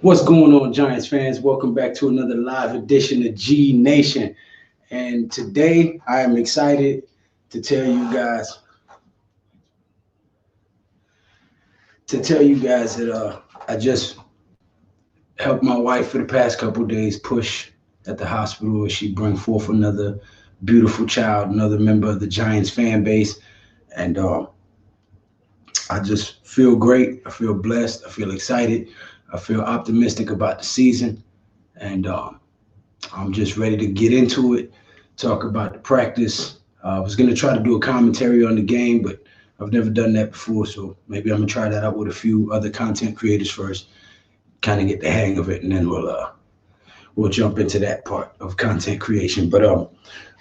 What's going on, Giants fans? Welcome back to another live edition of G Nation. And today I am excited to tell you guys that I just helped my wife for the past couple of days push at the hospital as she bring forth another beautiful child, another member of the Giants fan base. And I just feel great. I feel blessed. I feel excited. I feel optimistic about the season. And I'm just ready to get into it, talk about the practice. I was going to try to do a commentary on the game, but I've never done that before. So maybe I'm going to try that out with a few other content creators first, kind of get the hang of it, and then we'll jump into that part of content creation. But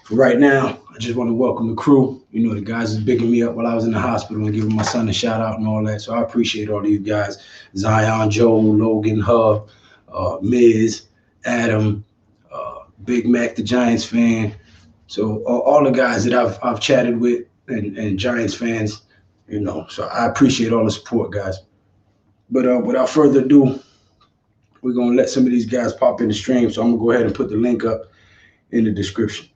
for right now, I just want to welcome the crew. You know, the guys is bigging me up while I was in the hospital and giving my son a shout out and all that. So I appreciate all of you guys. Zion, Joel, Logan, Hub, Miz, Adam, Big Mac, the Giants fan. So all the guys that I've chatted with and Giants fans, you know. So I appreciate all the support, guys. But without further ado, we're gonna let some of these guys pop in the stream. So I'm gonna go ahead and put the link up in the description.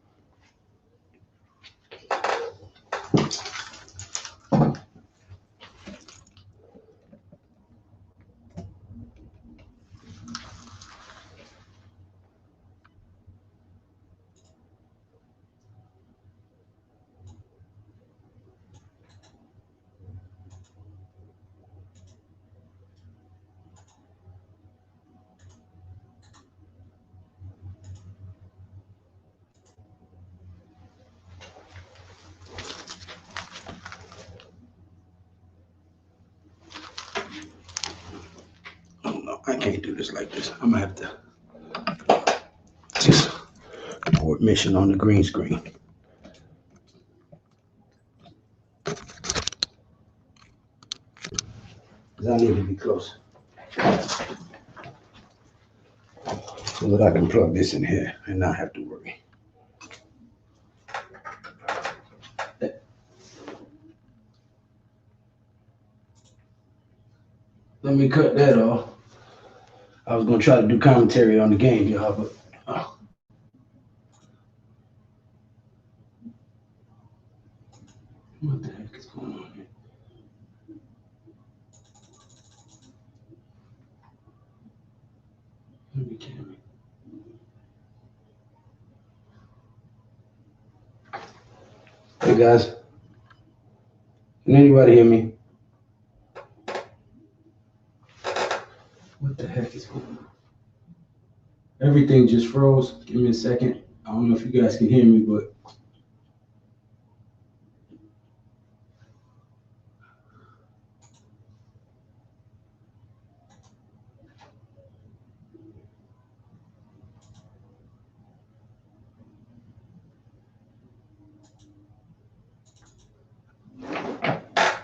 Oh no, I can't do this like this. I'm gonna have to just report mission on the green screen. Because I need to be close. So that I can plug this in here and not have to worry. Let me cut that off. I was gonna try to do commentary on the game, y'all, but what the heck is going on here? Let me kidding me. Hey guys, can anybody hear me? What the heck is going on? Everything just froze. Give me a second. I don't know if you guys can hear me, but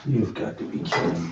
you've got to be kidding me.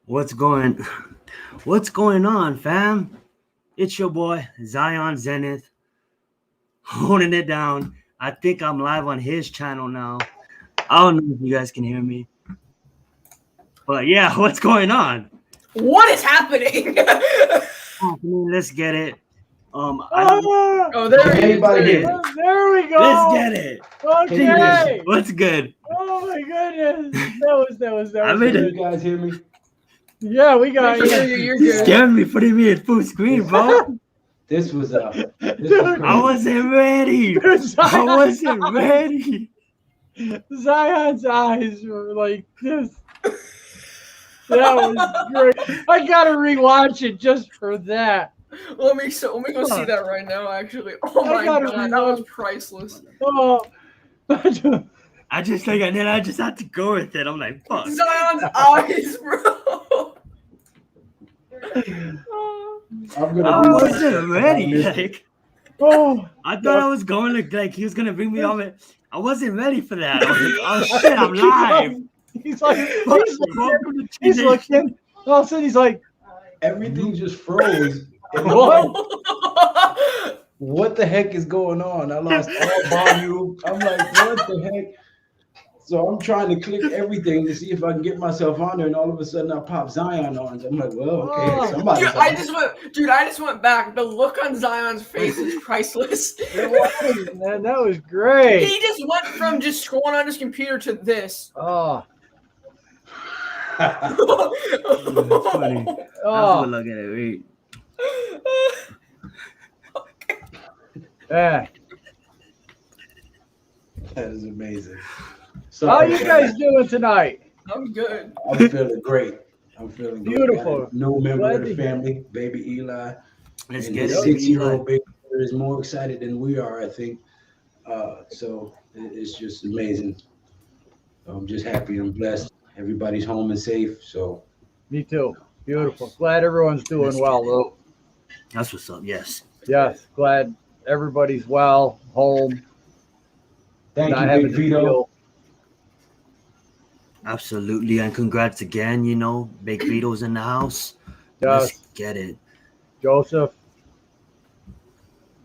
What's going on, fam? It's your boy Zion Zenith, holding it down. I think I'm live on his channel now. I don't know if you guys can hear me, but yeah, what's going on? What is happening? Let's get it. There we go. Let's get it. Okay. What's good? Oh my goodness. That was. I made it. You guys hear me? Yeah, we got you. You're You good. scared me putting me in full screen, bro. This was I wasn't ready. I wasn't ready. Zion's eyes were like this. That was great. I gotta rewatch it just for that. Let me go see that right now. Actually, oh my god, that was priceless. Oh, I just had to go with it. I'm like, fuck. Zion's eyes, bro. I wasn't ready. Like, I thought I was going to like he was gonna bring me on it. I wasn't ready for that. I was like, oh shit, I'm live. He's looking. All of a sudden, he's like, everything just froze. What the heck is going on? I lost all volume. I'm like, what the heck? So I'm trying to click everything to see if I can get myself on there, and all of a sudden I pop Zion on. So I'm like, well, okay, somebody. Dude, I just went back. The look on Zion's face is priceless. Man, that was great. He just went from just scrolling on his computer to this. Oh. That's funny. Oh. Look at it. Wait. Yeah. That is amazing. So, how you guys doing tonight? I'm good. I'm feeling great. I'm feeling beautiful. New member of the family, baby Eli. Let's and get his it. 6-year-old baby is more excited than we are, I think. So it's just amazing. I'm just happy. I'm blessed. Everybody's home and safe. So. Me too. Beautiful. Glad everyone's doing well, Lou. That's what's up. Yes. Yes. Glad everybody's well, home. Thank you, Big Vito. Absolutely, and congrats again. You know, Big Vito's in the house. Yes. Let's get it. Joseph,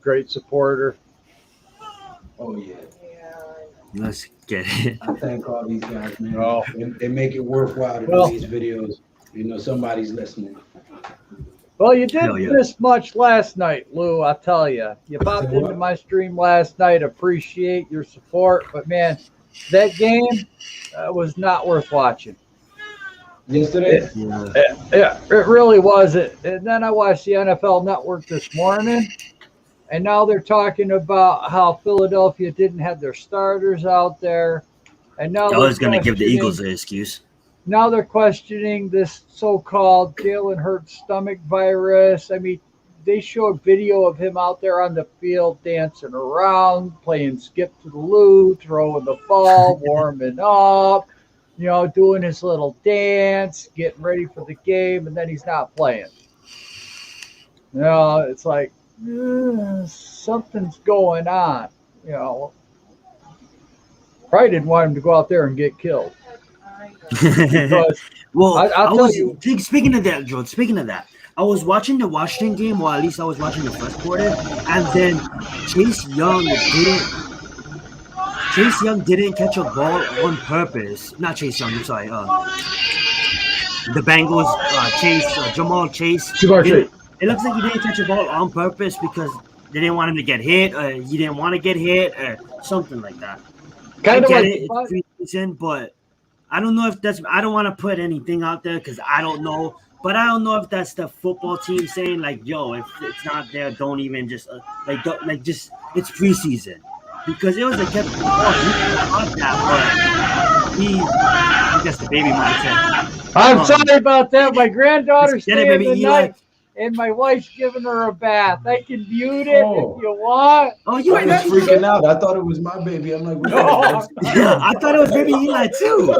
great supporter. Oh yeah. Let's get it. I thank all these guys, man. Oh. They make it worthwhile to do these videos. You know, somebody's listening. Well, you didn't miss much last night, Lou. I'll tell you. You popped into my stream last night. Appreciate your support, but man, that game was not worth watching. Yesterday? Yeah, it really wasn't. And then I watched the NFL Network this morning, and now they're talking about how Philadelphia didn't have their starters out there. And now I was going to give the Eagles an excuse. Now they're questioning this so-called Jalen Hurts stomach virus. I mean, they showed video of him out there on the field dancing around, playing skip to the loo, throwing the ball, warming up, you know, doing his little dance, getting ready for the game, and then he's not playing. You know, it's like something's going on. You know, probably didn't want him to go out there and get killed. Well, I'll tell you. Speaking of that, George. Speaking of that, I was watching the Washington game, or at least I was watching the first quarter, and then Chase Young didn't catch a ball on purpose. Not Chase Young. I'm sorry. The Bengals, Jamar Chase. It looks like he didn't catch a ball on purpose because they didn't want him to get hit, or he didn't want to get hit, or something like that. Kind of like it's preseason, but I don't know if that's. I don't want to put anything out there because I don't know. But I don't know if that's the football team saying like, "Yo, if it's not there, don't even just just it's preseason." Because it was a kept on that, but I guess the baby mindset. I'm sorry about that. My granddaughter's staying the night, Eli. and my wife's giving her a bath. I can mute it if you want. Oh, you I was freaking out. I thought it was my baby. I'm like, yeah, I thought it was baby Eli too.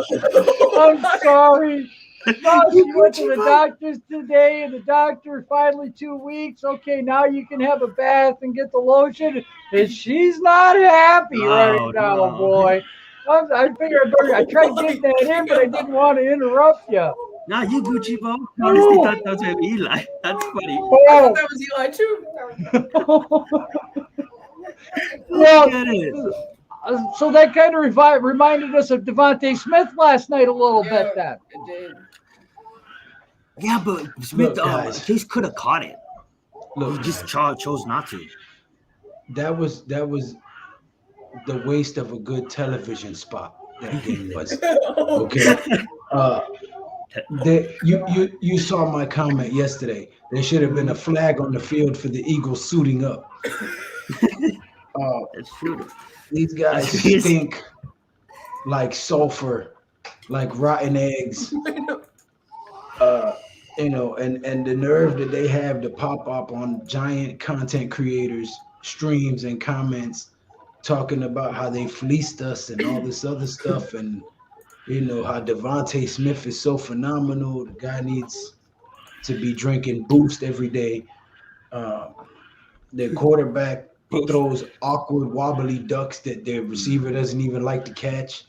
I'm sorry. No, she went to the doctor's today, and the doctor finally 2 weeks. Okay, now you can have a bath and get the lotion. And she's not happy right now, no. boy. I figured I tried getting that in, but I didn't want to interrupt you. Nah, you Gucci, bro. I honestly thought that was him, Eli. That's funny. I Oh, thought that was Eli too. well, Look at it. so that kind of reminded us of Devontae Smith last night a little bit. Then It did. Yeah, but Smith, Look, guys. Chase could have caught it. Look, He just chose not to. that was the waste of a good television spot. That game was. Okay. You saw my comment yesterday. There should have been a flag on the field for the Eagles suiting up. That's true. These guys stink like sulfur, like rotten eggs. And the nerve that they have to pop up on giant content creators, streams, and comments talking about how they fleeced us and all this other stuff, and how Devontae Smith is so phenomenal. The guy needs to be drinking Boost every day. Their quarterback throws awkward, wobbly ducks that their receiver doesn't even like to catch.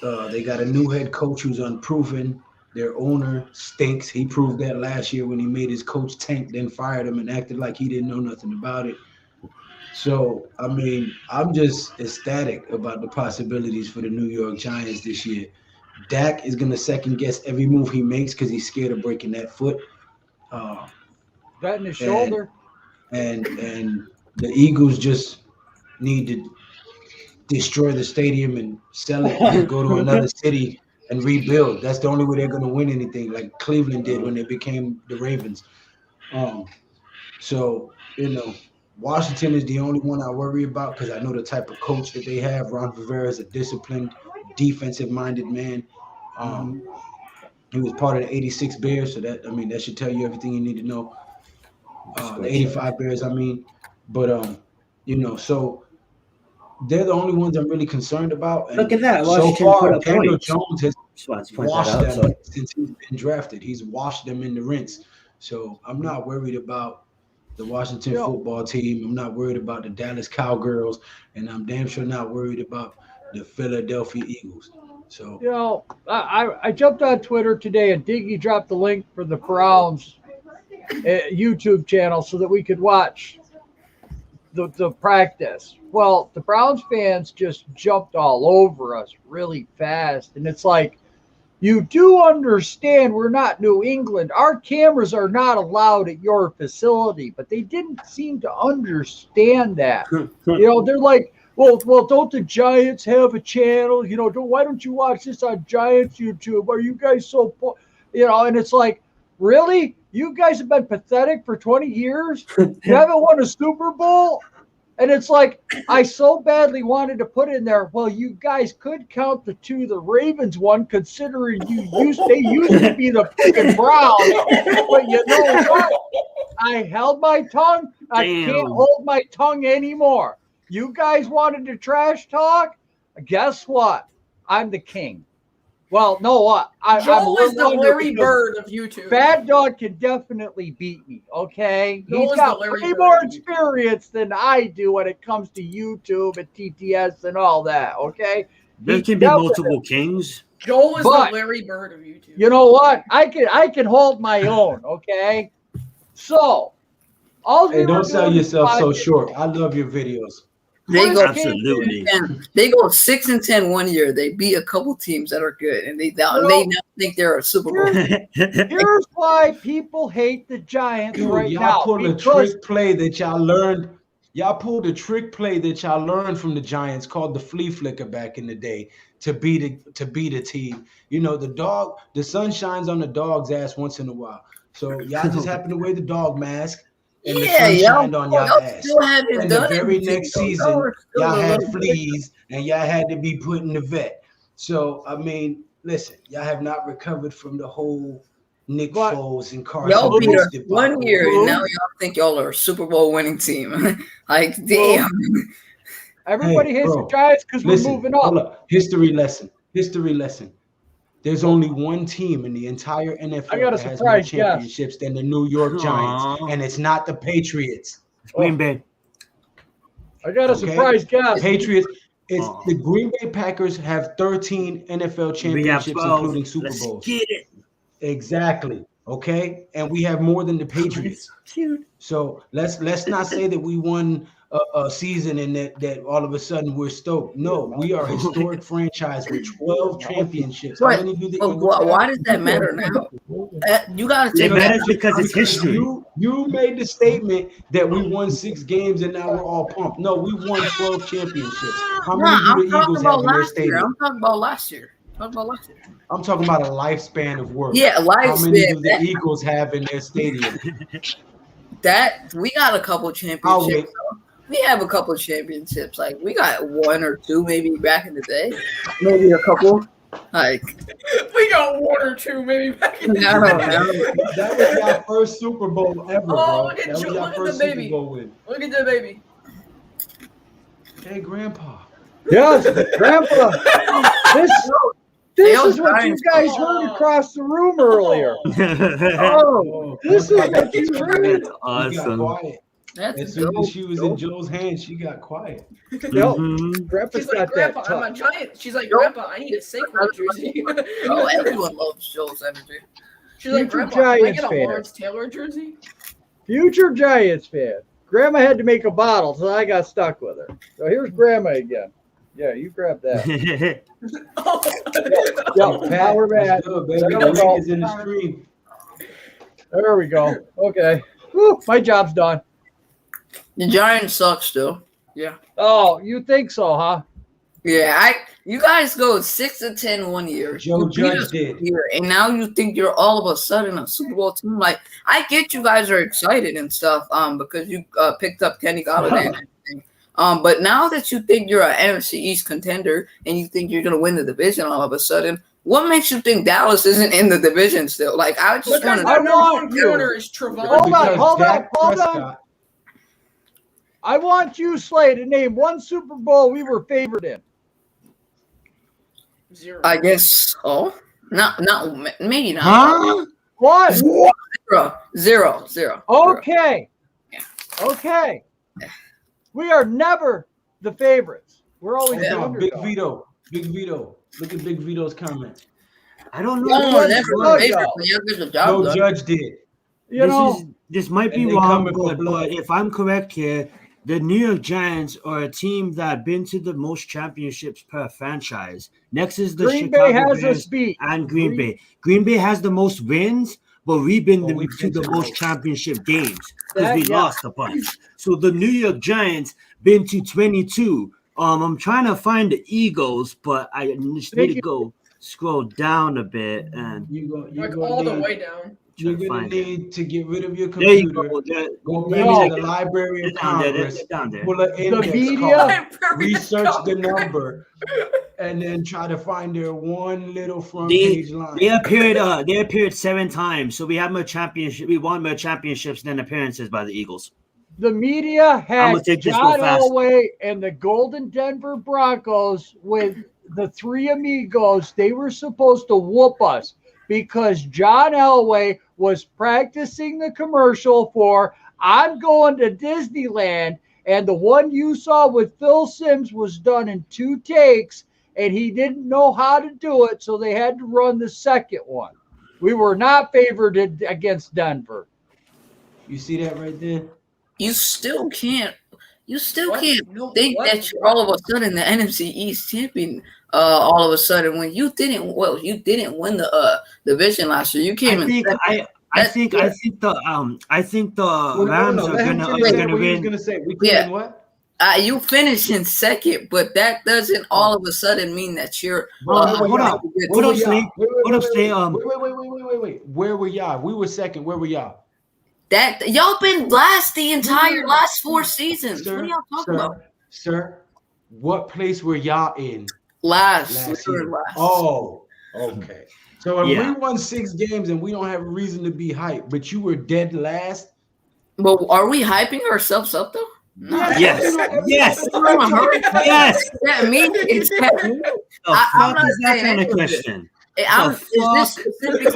They got a new head coach who's unproven. Their owner stinks. He proved that last year when he made his coach tank, then fired him and acted like he didn't know nothing about it. So, I mean, I'm just ecstatic about the possibilities for the New York Giants this year. Dak is going to second guess every move he makes because he's scared of breaking that foot. that in his shoulder. And the Eagles just need to destroy the stadium and sell it and go to another city and rebuild. That's the only way they're going to win anything, like Cleveland did when they became the Ravens. So, Washington is the only one I worry about because I know the type of coach that they have. Ron Rivera is a disciplined, defensive-minded man. He was part of the 86 Bears, so that should tell you everything you need to know. The 85 Bears, But, so they're the only ones I'm really concerned about. And look at that. So Washington far, put up Daniel points. Jones has Just point washed that out, them since he's been drafted. He's washed them in the rinse. So I'm not worried about the Washington football team. I'm not worried about the Dallas Cowgirls, and I'm damn sure not worried about the Philadelphia Eagles. So I jumped on Twitter today and Diggy dropped the link for the Browns YouTube channel so that we could watch the practice. Well, the Browns fans just jumped all over us really fast, and it's like, you do understand we're not New England. Our cameras are not allowed at your facility, but they didn't seem to understand that. They're like, well, don't the Giants have a channel? Why don't you watch this on Giants YouTube? Are you guys so and it's like, really? You guys have been pathetic for 20 years? You haven't won a Super Bowl? And it's like, I so badly wanted to put in there, well, you guys could count the two the Ravens won, considering they used to be the freaking Browns. But you know what? I held my tongue. I can't hold my tongue anymore. You guys wanted to trash talk? Guess what? I'm the king. Well, no, what? Joel is the Larry Bird of YouTube. Bad Dog can definitely beat me, okay? Joel He's got way more experience than I do when it comes to YouTube and TTS and all that, okay? There can be multiple kings. Joel is the Larry Bird of YouTube. You know what? I can hold my own, okay? So, don't sell yourself so short. I love your videos. They go absolutely. They go 6-10 one year. They beat a couple teams that are good, and they now think they're a Super Bowl. Here's why people hate the Giants right now. Y'all pulled a trick play that y'all learned. Y'all pulled a trick play that y'all learned from the Giants called the flea flicker back in the day to beat a team. The sun shines on the dog's ass once in a while. So y'all just happen to wear the dog mask. And the sun shined on y'all ass. And the very next season, y'all had fleas and y'all had to be put in the vet. So, listen, y'all have not recovered from the whole Nick Foles and Carson. Y'all beat us 1 year, and now y'all think y'all are a Super Bowl winning team. Like, damn. Everybody hates the Giants because we're moving up. Hold up. History lesson. There's only one team in the entire NFL I got a that has more surprise guess. championships than the New York Giants, Aw. and it's not the Patriots. Green Bay. I got a Okay. surprise guess. Patriots. It's Aw. the Green Bay Packers have 13 NFL We have championships, 12. including Super Let's Bowls. get it. Exactly. Okay, and we have more than the Patriots. Cute. So let's not say that we won a season and that all of a sudden we're stoked. No, we are a historic franchise with 12 championships. How many do the But Eagles have? why does that matter now? You gotta It take matters that. because it's history. You made the statement that we won 6 games and now we're all pumped. No, we won 12 championships. How No, many do I'm the talking Eagles have about in their last year. stadium? I'm talking about last year. I'm talking about a lifespan of work. Yeah, How many do lifespan. the Eagles have in their stadium? That we got a couple I'll wait. championships. We have a couple championships. Like we got 1 or 2 maybe back in the day. Maybe a couple. Like We got 1 or 2 maybe back in the I don't day. know. That was your first Super Bowl ever, bro. Oh, look at That was you- your look at first the Super baby. Bowl win. Look at that baby. Hey, Grandpa. Yes, Grandpa. This Dale is what you Giants. guys heard across the room earlier. Oh, This is what you heard. That's She got awesome. quiet. that's As soon dope. as she was in Joe's hands, she got quiet. No, Mhm. Grandpa's She's like, not Grandpa, that I'm a tough. giant. She's like, Grandpa, I need a Saquon jersey. Oh, everyone loves Joel's energy. She's like, Future Grandpa, can I Giants get a fan. Lawrence Taylor jersey? Future Giants fan. Grandma had to make a bottle, so I got stuck with her. So here's Grandma again. Yeah, you grab that. Oh. Yeah, now we're back. That's good, baby. There The we go. link is in the stream. There we go. Okay. Whew, my job's done. The Giants suck still. Oh, you think so, huh? Yeah, you guys go 6-10 one year. Joe You beat Judge us did. one year, and now you think you're all of a sudden a Super Bowl team. Like I get you guys are excited and stuff, because you picked up Kenny Galladay and everything. But now that you think you're an NFC East contender and you think you're gonna win the division all of a sudden, what makes you think Dallas isn't in the division still? Like I just Because want their to. I number want 1 you. corner is Trevon. Hold on, Because hold on, Dak hold on. Prescott- I want you, Slay, to name one Super Bowl we were favored in. 0. I guess. Oh, not maybe not. Huh? What? Zero. Okay. Yeah. Okay. We are never the favorites. We're always Hold the on, Big underdog. Vito. Big Vito. Look at Big Vito's comment. I don't know. No, What never blood, favorite. y'all? but you get the Joe job done. Judge did. You know, This might be And they wrong, coming for but blood. if I'm correct here, the New York Giants are a team that been to the most championships per franchise. Next is the Green Chicago Bay has Bears us beat. and Green Bay. Green Bay has the most wins, but we've been Oh, we've to been the to most most. championship games because we Yeah. lost a bunch. So the New York Giants been to 22. I'm trying to find the Eagles, but I just need to go scroll down a bit and You're Like gonna all the need, way down. you're try to gonna find it. need to get rid of your There you computer. go. There- Go yeah, back yeah, to the Library of it's down there. Congress. It's down there. Pull an index media- card. Research the number, and then try to find their one little front page line. They appeared 7 times, so we have more championship. We won more championships than appearances by the Eagles. the media I'm had gonna take this John real fast. Elway and the Golden Denver Broncos with the 3 amigos. They were supposed to whoop us because John Elway was practicing the commercial for I'm going to Disneyland, and the one you saw with Phil Simms was done in 2 takes, and he didn't know how to do it, so they had to run the second one. We were not favored against Denver. You see that right there? You still can't. You still What? can't No, think what? that you're all of a sudden the NFC East champion. All of a sudden, when you didn't win the division last year. You came I in. think second. I think the Rams are Let him gonna finish gonna what he was win. gonna say. We Yeah. couldn't what? You finished in second, but that doesn't all of a sudden mean that you're. Hold on. Hold on, Slay. Hold up, Slay. Wait. Where were y'all? We were second. Where were y'all? That y'all been last the entire last 4 seasons. Sir, What are y'all talking about? Sir, what place were y'all in Last. last We were year? last. Oh, okay. So if Yeah. we won 6 games and we don't have a reason to be hyped, but you were dead last. But are we hyping ourselves up though? No. Yes. Yes. Yes. That means it's The I'm fuck not is that saying kind of any of it. question? Is this specific?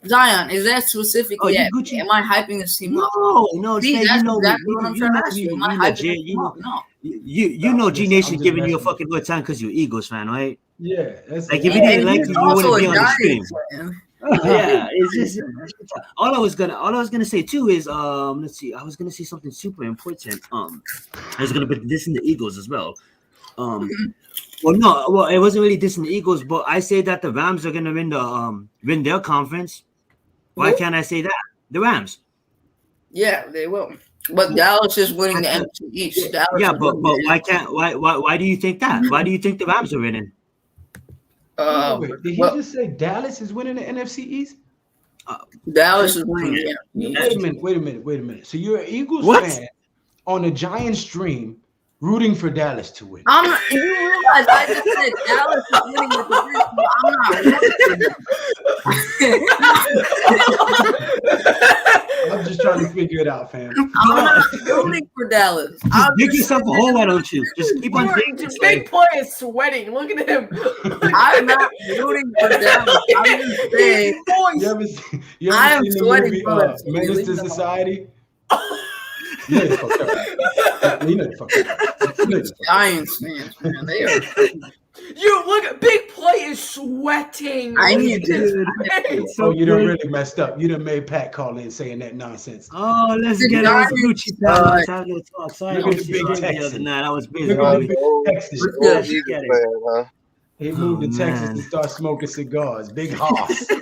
Zion, is that specifically? Am I hyping this team up? No. See, Say, that's you know, exactly what I'm trying to ask you. Am I hyping this team up? No. You know, G Nation giving you a fucking good time because you're Eagles fan, right? Yeah, that's like if you didn't like it, you wouldn't be on the stream. Yeah, it's just all I was gonna say too is let's see, I was gonna say something super important. I was gonna put this in the Eagles as well. Well, it wasn't really dissing the Eagles, but I say that the Rams are gonna win their conference. Why can't I say that? The Rams. Yeah, they will. But Dallas is winning the NFC East. Yeah, but why do you think that? Why do you think the Rams are winning? Did he just say Dallas is winning the NFC East? Dallas is winning. Wait a minute. So you're an Eagles fan on a Giant stream rooting for Dallas to win. You realize I just said Dallas is winning the division, but I'm not. I'm just trying to figure it out, fam. I'm not rooting for Dallas. Just dig yourself a hole, why don't you? Just keep on digging. Big Play is sweating. Look at him. I'm not rooting for Dallas. I'm just saying. You ever seen the movie Menace to Society? You know the fuck up. Giants fans, man. They are. You look at Big Play is sweating. I need this. You done really messed up. You done made Pat call in saying that nonsense. Oh, let's get it. Gucci Pat. Sorry, look at the big Texas. Nah, that was busy. Look at the big Texas. Huh? He moved to Texas to start smoking cigars. Big hoss. I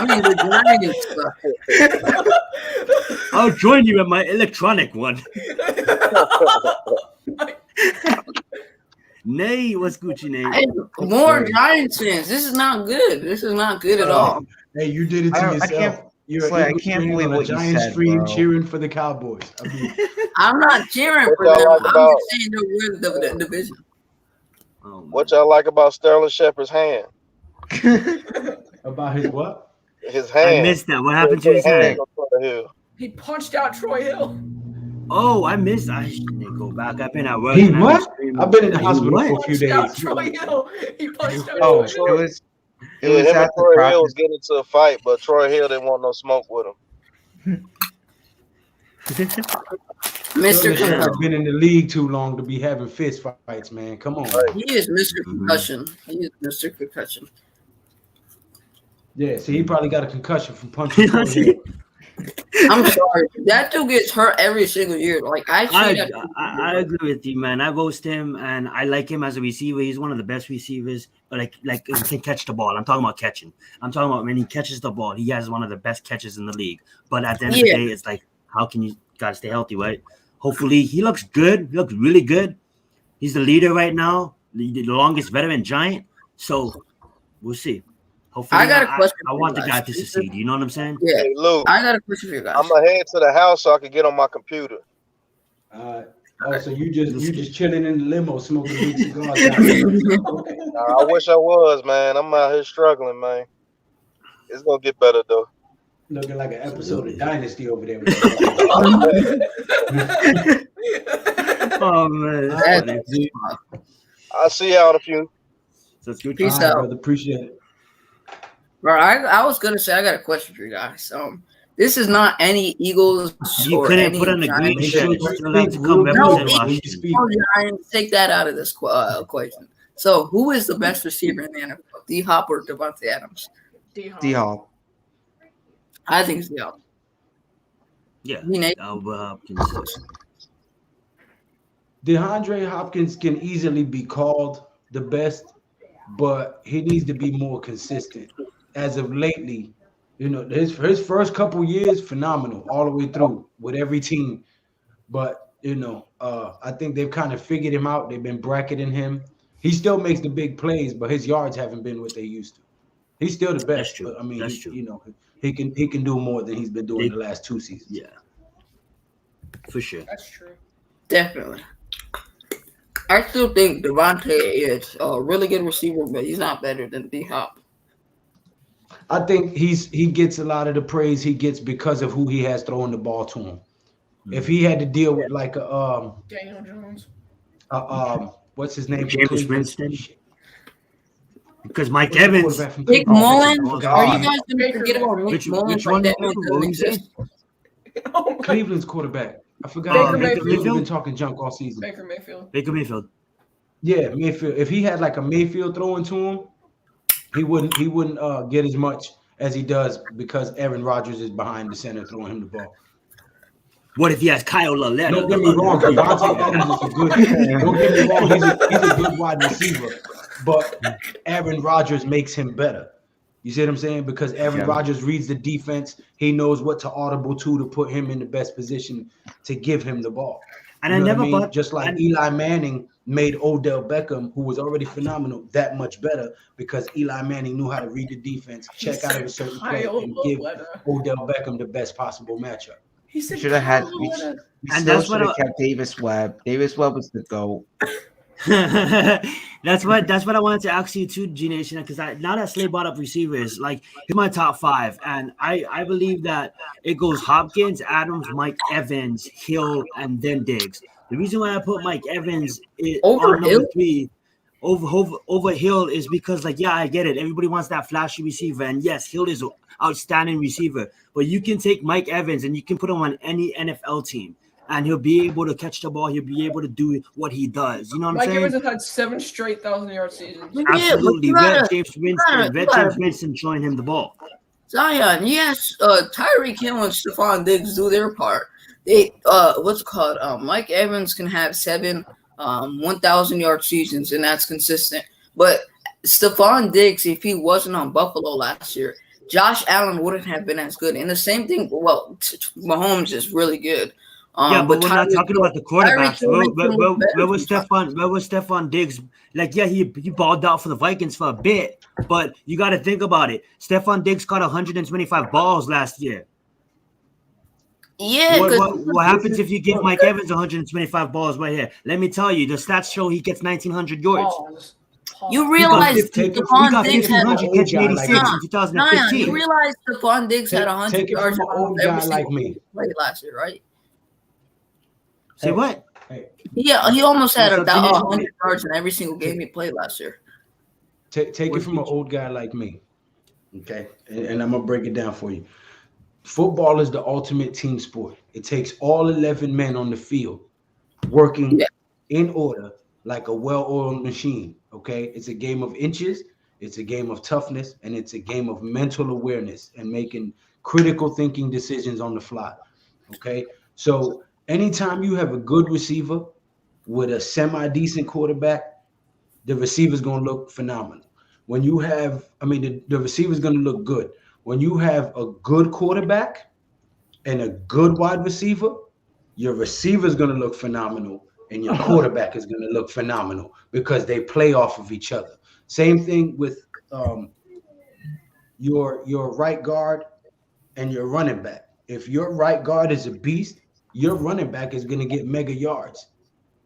mean, the Giants. I'll join you in my electronic one. Nay, what's Gucci name? More Giants fans. This is not good. This is not good at all. Hey, you did it to yourself. I can't believe what you said, stream cheering for the Cowboys. I mean, I'm not cheering for them. I'm just saying they're winning the division. What y'all like about Sterling Shepard's hand? About his what? His hand. I missed that. What happened to his hand? He punched out Troy Hill. Oh, I missed. I didn't go back. I've been at work. He what? I've been in the hospital for a few days. Troy Hill. He punched out Troy Hill. It was him at and Troy Hill was getting into a fight, but Troy Hill didn't want no smoke with him. Mr. I've been in the league too long to be having fist fights, man. Come on. He is Mr. Concussion. He is Mr. Concussion. Yeah, so he probably got a concussion from punching. I'm sorry. That dude gets hurt every single year. Like I agree with you, man. I roast him, and I like him as a receiver. He's one of the best receivers. But like he can catch the ball. I'm talking about catching. I'm talking about when he catches the ball. He has one of the best catches in the league. But at the end of the day, it's like, how can you guys stay healthy, right? Hopefully, he looks good. He looks really good. He's the leader right now, the longest veteran Giant. So we'll see. Hopefully, I got a question. I want the guy to succeed. You know what I'm saying? Yeah, hey, Luke, I got a question for you guys. I'm gonna head to the house so I can get on my computer. So you just chilling in the limo smoking big cigars. I wish I was, man. I'm out here struggling, man. It's gonna get better though. Looking like an episode of Dynasty over there. Oh man, I'll see y'all in a few. Peace out, brother. Appreciate it. Bro, I was gonna say I got a question for you guys. This is not any Eagles. You couldn't put on a green shirt. Take that out of this equation. So, who is the best receiver in the NFL? D Hop or Devontae Adams? D Hop. I think it's D Hop. Yeah. DeAndre Hopkins can easily be called the best, but he needs to be more consistent. As of lately, his first couple years, phenomenal all the way through with every team. But, I think they've kind of figured him out. They've been bracketing him. He still makes the big plays, but his yards haven't been what they used to. He's still the best. That's true. But, I mean, that's true. He can do more than he's been doing the last 2 seasons. Yeah, for sure. That's true. Definitely. I still think Devontae is a really good receiver, but he's not better than D Hop. I think he gets a lot of the praise he gets because of who he has throwing the ball to him. Mm-hmm. If he had to deal with like Daniel Jones, what's his name? James Winston. Because Mike Evans. Nick Mullins. Are you Cleveland. guys going to forget about Nick Mullins? Which one? Like What were you saying? Oh my Cleveland's quarterback. I forgot. Baker We've Mayfield. been talking junk all season. Baker Mayfield. Baker Mayfield. Yeah, Mayfield. If he had like a Mayfield throwing to him, he wouldn't get as much as he does because Aaron Rodgers is behind the center throwing him the ball. What if he has Kyle Lauletta? Don't get me wrong, Devontae Adams is a good. Don't get me wrong, he's a good wide receiver, but Aaron Rodgers makes him better. You see what I'm saying? Because Aaron Rodgers reads the defense, he knows what to audible to put him in the best position to give him the ball. And you know I never what I mean? Just like Eli Manning made Odell Beckham, who was already phenomenal, that much better because Eli Manning knew how to read the defense, check out of a certain play, and give Odell Beckham the best possible matchup. He should have had. We still should have kept Davis Webb. Davis Webb was the GOAT. That's what I wanted to ask you too, G Nation, because now that Slay brought up receivers, like he's my top 5, and I believe that it goes Hopkins, Adams, Mike Evans, Hill, and then Diggs. The reason why I put Mike Evans on number 3 over Hill is because, like, yeah, I get it. Everybody wants that flashy receiver, and yes, Hill is an outstanding receiver, but you can take Mike Evans and you can put him on any NFL team, and he'll be able to catch the ball. He'll be able to do what he does. You know what I'm saying? Mike Evans has had 7 straight 1,000-yard seasons. Absolutely. James Winston showing him the ball. Zion, yes, Tyreek Hill and Stephon Diggs do their part. They what's it called? Mike Evans can have 7 1,000-yard seasons, and that's consistent. But Stephon Diggs, if he wasn't on Buffalo last year, Josh Allen wouldn't have been as good. And the same thing, well, Mahomes is really good. But we're not talking about the quarterbacks. Where was Stephon Diggs? Like, yeah, he balled out for the Vikings for a bit, but you got to think about it. Stephon Diggs caught 125 balls last year. Yeah. What happens if you give Mike Evans 125 balls right here? Let me tell you, the stats show he gets 1,900 yards. You realize Stephon Diggs had 186 in 2015. You realize Stephon Diggs had 100 yards every single game played last year, right? Say what? Yeah, he almost had 100 yards in every single game he played last year. Take it from an old guy like me, okay? And I'm gonna break it down for you. Football is the ultimate team sport. It takes all 11 men on the field working in order like a well-oiled machine, okay? It's a game of inches, it's a game of toughness, and it's a game of mental awareness and making critical thinking decisions on the fly, okay? So anytime you have a good receiver with a semi-decent quarterback, the receiver's going to look phenomenal. When you have, the receiver's going to look good. When you have a good quarterback and a good wide receiver, your receiver's going to look phenomenal and your quarterback is going to look phenomenal because they play off of each other. Same thing with your right guard and your running back. If your right guard is a beast, your running back is going to get mega yards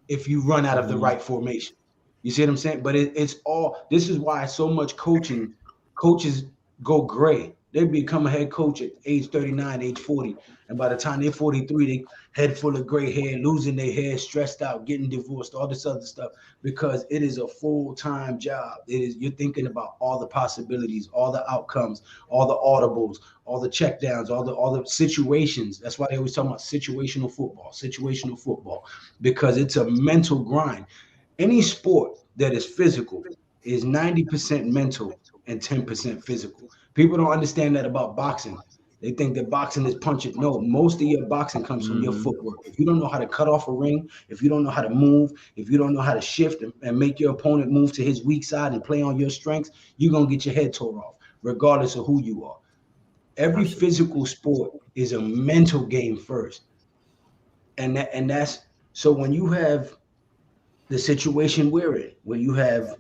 if you run out of the right formation. You see what I'm saying? But it's all, this is why so much coaches go gray. They become a head coach at age 39, age 40. And by the time they're 43, they head full of gray hair, losing their hair, stressed out, getting divorced, all this other stuff, because it is a full-time job. You're thinking about all the possibilities, all the outcomes, all the audibles, all the checkdowns, all the situations. That's why they always talk about situational football, because it's a mental grind. Any sport that is physical is 90% mental and 10% physical. People don't understand that about boxing. They think that boxing is punching. No, most of your boxing comes from your footwork. If you don't know how to cut off a ring, if you don't know how to move, if you don't know how to shift and make your opponent move to his weak side and play on your strengths, you're going to get your head tore off, regardless of who you are. Every physical sport is a mental game first. And that's so when you have the situation we're in, where you have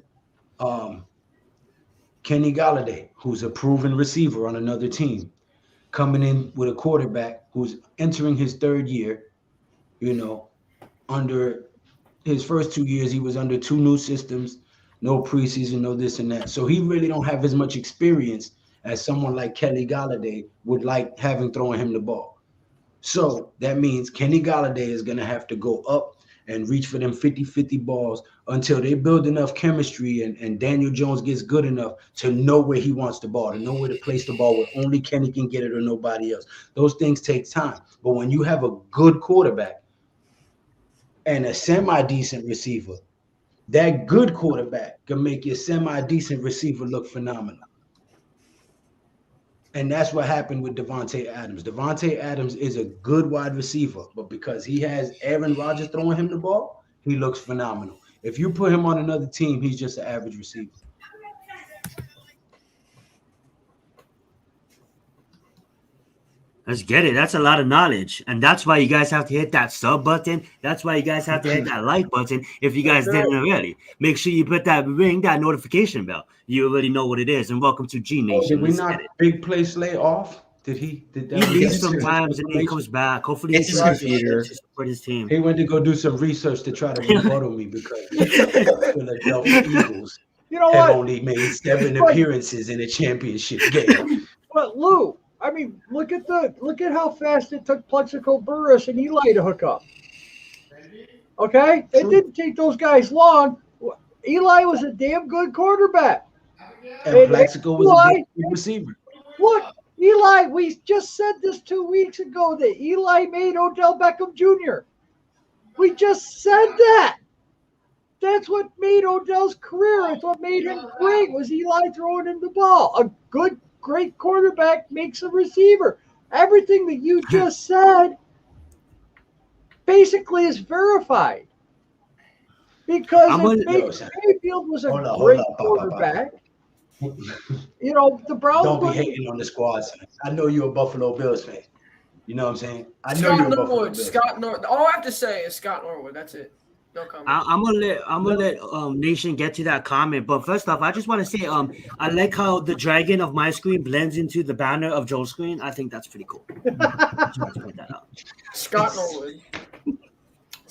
Kenny Golladay, who's a proven receiver on another team, coming in with a quarterback who's entering his 3rd year, under his first 2 years, he was under 2 new systems, no preseason, no this and that. So he really don't have as much experience as someone like Kenny Golladay would like having throwing him the ball. So that means Kenny Golladay is going to have to go up and reach for them 50-50 balls until they build enough chemistry and Daniel Jones gets good enough to know where he wants the ball, to know where to place the ball where only Kenny can get it or nobody else. Those things take time. But when you have a good quarterback and a semi-decent receiver, that good quarterback can make your semi-decent receiver look phenomenal. And that's what happened with Devontae Adams. Devontae Adams is a good wide receiver, but because he has Aaron Rodgers throwing him the ball, he looks phenomenal. If you put him on another team, he's just an average receiver. Let's get it. That's a lot of knowledge. And that's why you guys have to hit that sub button. That's why you guys have to hit that like button. If you guys didn't already, make sure you put that notification bell. You already know what it is. And welcome to GNATION. Did we not Big Play Slay off? Did he? Did that he leaves sometimes and then he comes back. Hopefully it's his computer. To support his team. He went to go do some research to try to rebuttal me because Philadelphia Eagles have only made 7 appearances in a championship game. But Lou, I mean, look at how fast it took Plexico Burress and Eli to hook up. Okay, it didn't take those guys long. Eli was a damn good quarterback, and Plexico was a good receiver. Look, Eli, we just said this 2 weeks ago that Eli made Odell Beckham Jr. We just said that. That's what made Odell's career. It's what made him great was Eli throwing him the ball. A good, great quarterback makes a receiver. Everything that you just said basically is verified. Because Mayfield was a great quarterback. You know, the Browns. Don't be hating on the squad. I know you're a Buffalo Bills fan. You know what I'm saying? I know you're a Buffalo Bills fan. Scott Norwood. All I have to say is Scott Norwood. That's it. No comment. I'm gonna let Nation get to that comment, but first off, I just want to say I like how the dragon of my screen blends into the banner of Joel's screen. I think that's pretty cool. Just want to point that out. Scott Norwood.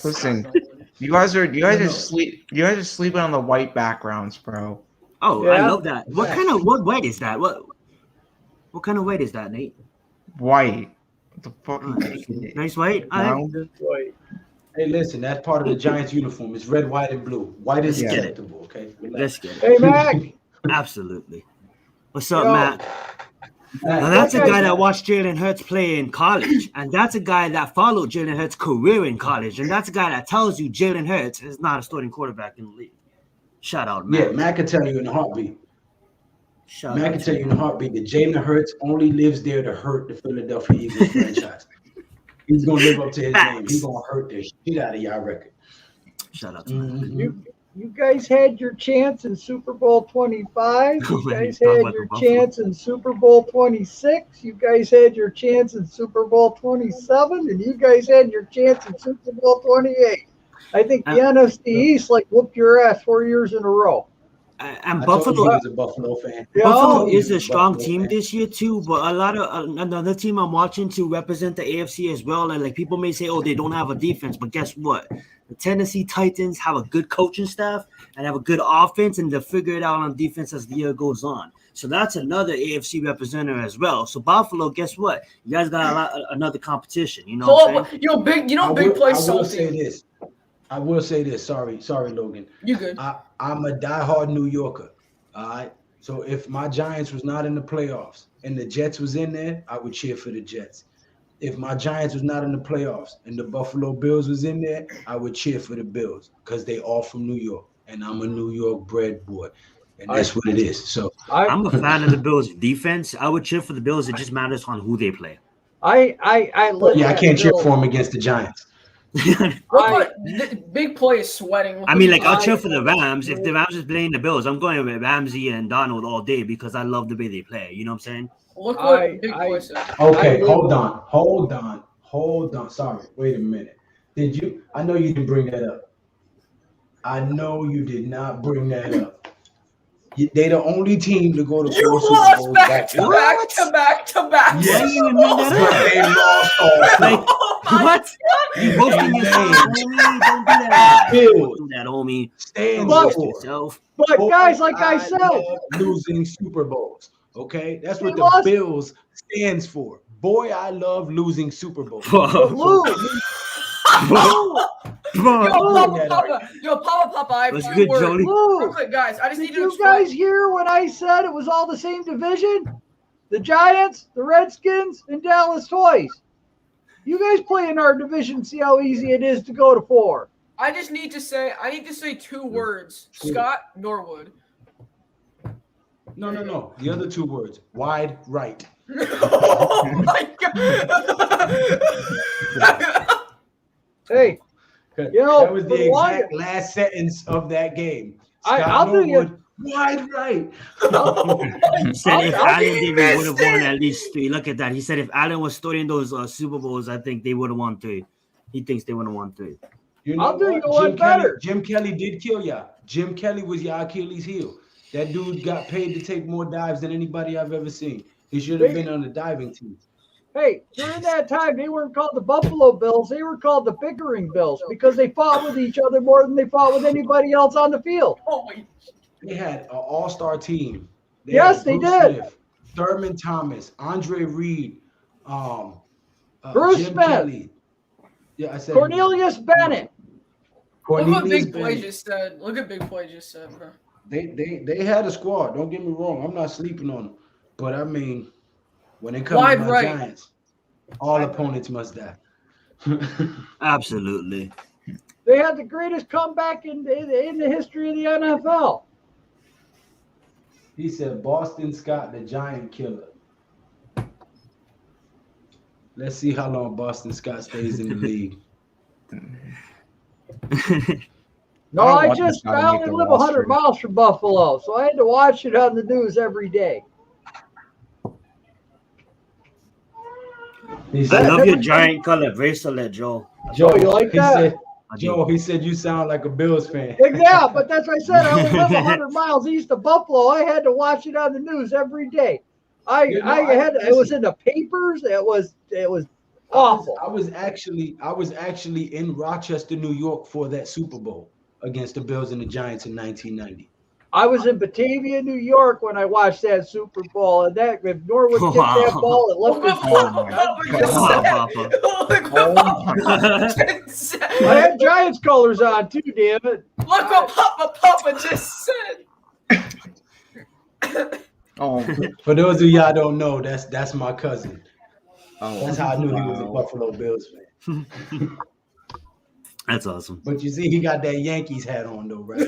Listen, you guys are sleeping on the white backgrounds, bro. Oh, yeah. I love that. What white is that? What kind of white is that, Nate? White. What the fuck? Nice white. White. Hey, listen, that's part of the Giants uniform. It's red, white, and blue. White is acceptable, okay? Let's get it. Hey, Mac. Absolutely. What's up, Mac? Now, that's a guy that watched Jalen Hurts play in college, and that's a guy that followed Jalen Hurts' career in college, and that's a guy that tells you Jalen Hurts is not a starting quarterback in the league. Shout out, Mac. Yeah, Mac can tell you in a heartbeat. Mac can tell you in a heartbeat that Jalen Hurts only lives there to hurt the Philadelphia Eagles franchise. He's gonna live up to his name. He's gonna hurt the shit out of y'all record. Shout out to Mac. You guys had your chance in Super Bowl 25. You guys had your chance in Super Bowl 26. You guys had your chance in Super Bowl 27. And you guys had your chance in Super Bowl 28. I think the NFC East whooped your ass 4 years in a row. And Buffalo is a Buffalo fan. Buffalo is a strong team this year too, but a lot of another team I'm watching to represent the AFC as well. And people may say, "Oh, they don't have a defense," but guess what? The Tennessee Titans have a good coaching staff and have a good offense, and they'll figure it out on defense as the year goes on. So that's another AFC representative as well. So Buffalo, guess what? You guys got another competition. You know what I'm saying? Big play salty. I will say this. Sorry, Logan. You good? I'm a diehard New Yorker. All right. So if my Giants was not in the playoffs and the Jets was in there, I would cheer for the Jets. If my Giants was not in the playoffs and the Buffalo Bills was in there, I would cheer for the Bills because they all from New York, and I'm a New York bred boy, and that's what it is. So I'm a fan of the Bills' defense. I would cheer for the Bills. It just matters on who they play. I can't cheer for them against the Giants. Big play is sweating. I mean, I'll cheer for the Rams. If the Rams is playing the Bills, I'm going with Ramsey and Donald all day because I love the way they play. You know what I'm saying? Look what Big play said. Okay, hold on. Sorry, wait a minute. I know you didn't bring that up. I know you did not bring that up. They the only team to go to 4 Super Bowls back to back. Yes. They lost all. What? You boasting yourself, homie? Don't do that. Don't do that, homie. Stand yourself. But guys, like I said, losing Super Bowls. Okay, that's what the Bills stands for. Boy, I love losing Super Bowls. Papa, I have What's 2 good, words. Jolie? Real quick, guys, I just need Did to you explain. guys hear when I said it was all the same division? The Giants, the Redskins, and Dallas Toys. You guys play in our division. See how easy it is to go to 4. I need to say 2 words. Scott Norwood. No. The other 2 words. Wide right. Oh my god. Hey, That was for the the exact longest- last sentence of that game. I'll do you- Norwood, wide right. He said if I'll Allen be Davis would have missed won it. at least 3. Look at that. He said if Allen was starting those Super Bowls, I think they would have won 3. He thinks they would have won 3. You know I'll do what? you one better. Jim Kelly did kill y'all. Jim Kelly was your Achilles heel. That dude got paid to take more dives than anybody I've ever seen. He should have been on the diving team. Hey, during that time, they weren't called the Buffalo Bills. They were called the Pickering Bills because they fought with each other more than they fought with anybody else on the field. They had an all-star team. Yes, they Bruce did. Smith, Thurman Thomas, Andre Reed, Bruce Jim Smith. Kelly. Yeah, I said Cornelius Bennett. Look what Cornelius Big Play Bennett. just said. Look at Big Play just said, bro. They had a squad. Don't get me wrong. I'm not sleeping on them. But I mean, when it comes Wide to my right. Giants, all opponents must die. Absolutely. They had the greatest comeback in the history of the NFL. He said Boston Scott, the Giant Killer. Let's see how long Boston Scott stays in the league. No, I I want just this guy to I make only the live Wall 100 Street. miles from Buffalo, so I had to watch it on the news every day. He I said, love your giant color bracelet, Joe. Joe, you like he that? said, I do. Joe, he said you sound like a Bills fan. Yeah, but that's what I said. I only live 100 miles east of Buffalo. I had to watch it on the news every day. It was in the papers. It was awful. I was actually in Rochester, New York for that Super Bowl against the Bills and the Giants in 1990. I was in Batavia, New York when I watched that Super Bowl, and that if Norwood kicked that ball, it left his Papa just said. I had Giants colors on too, damn it. Look what Papa just said. Oh, For those of y'all don't know, that's my cousin. oh, That's how I knew he was a wow. Buffalo Bills fan. That's awesome. But you see, he got that Yankees hat on though, right?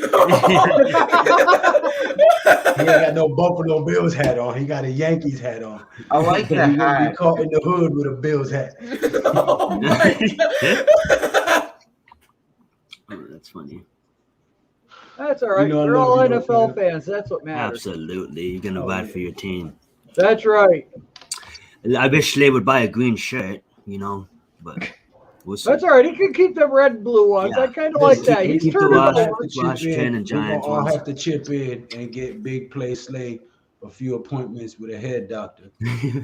He ain't got no Buffalo Bills hat on. He got a Yankees hat on. I like He that gonna hat. be caught in the hood with a Bills hat. Oh my God. Oh, that's funny. That's all right. You know I We're love all you, though, NFL fam. fans. That's what matters. Absolutely. You're going to ride for your team. That's right. I wish Slay would buy a green shirt, but we'll see. That's all right. He can keep the red and blue ones. Yeah. I kind of like that. He's Keep the turning Wash- over. Wash Trend and Giants We're gonna all ones. have to chip in and get Big Play Slay a few appointments with a head doctor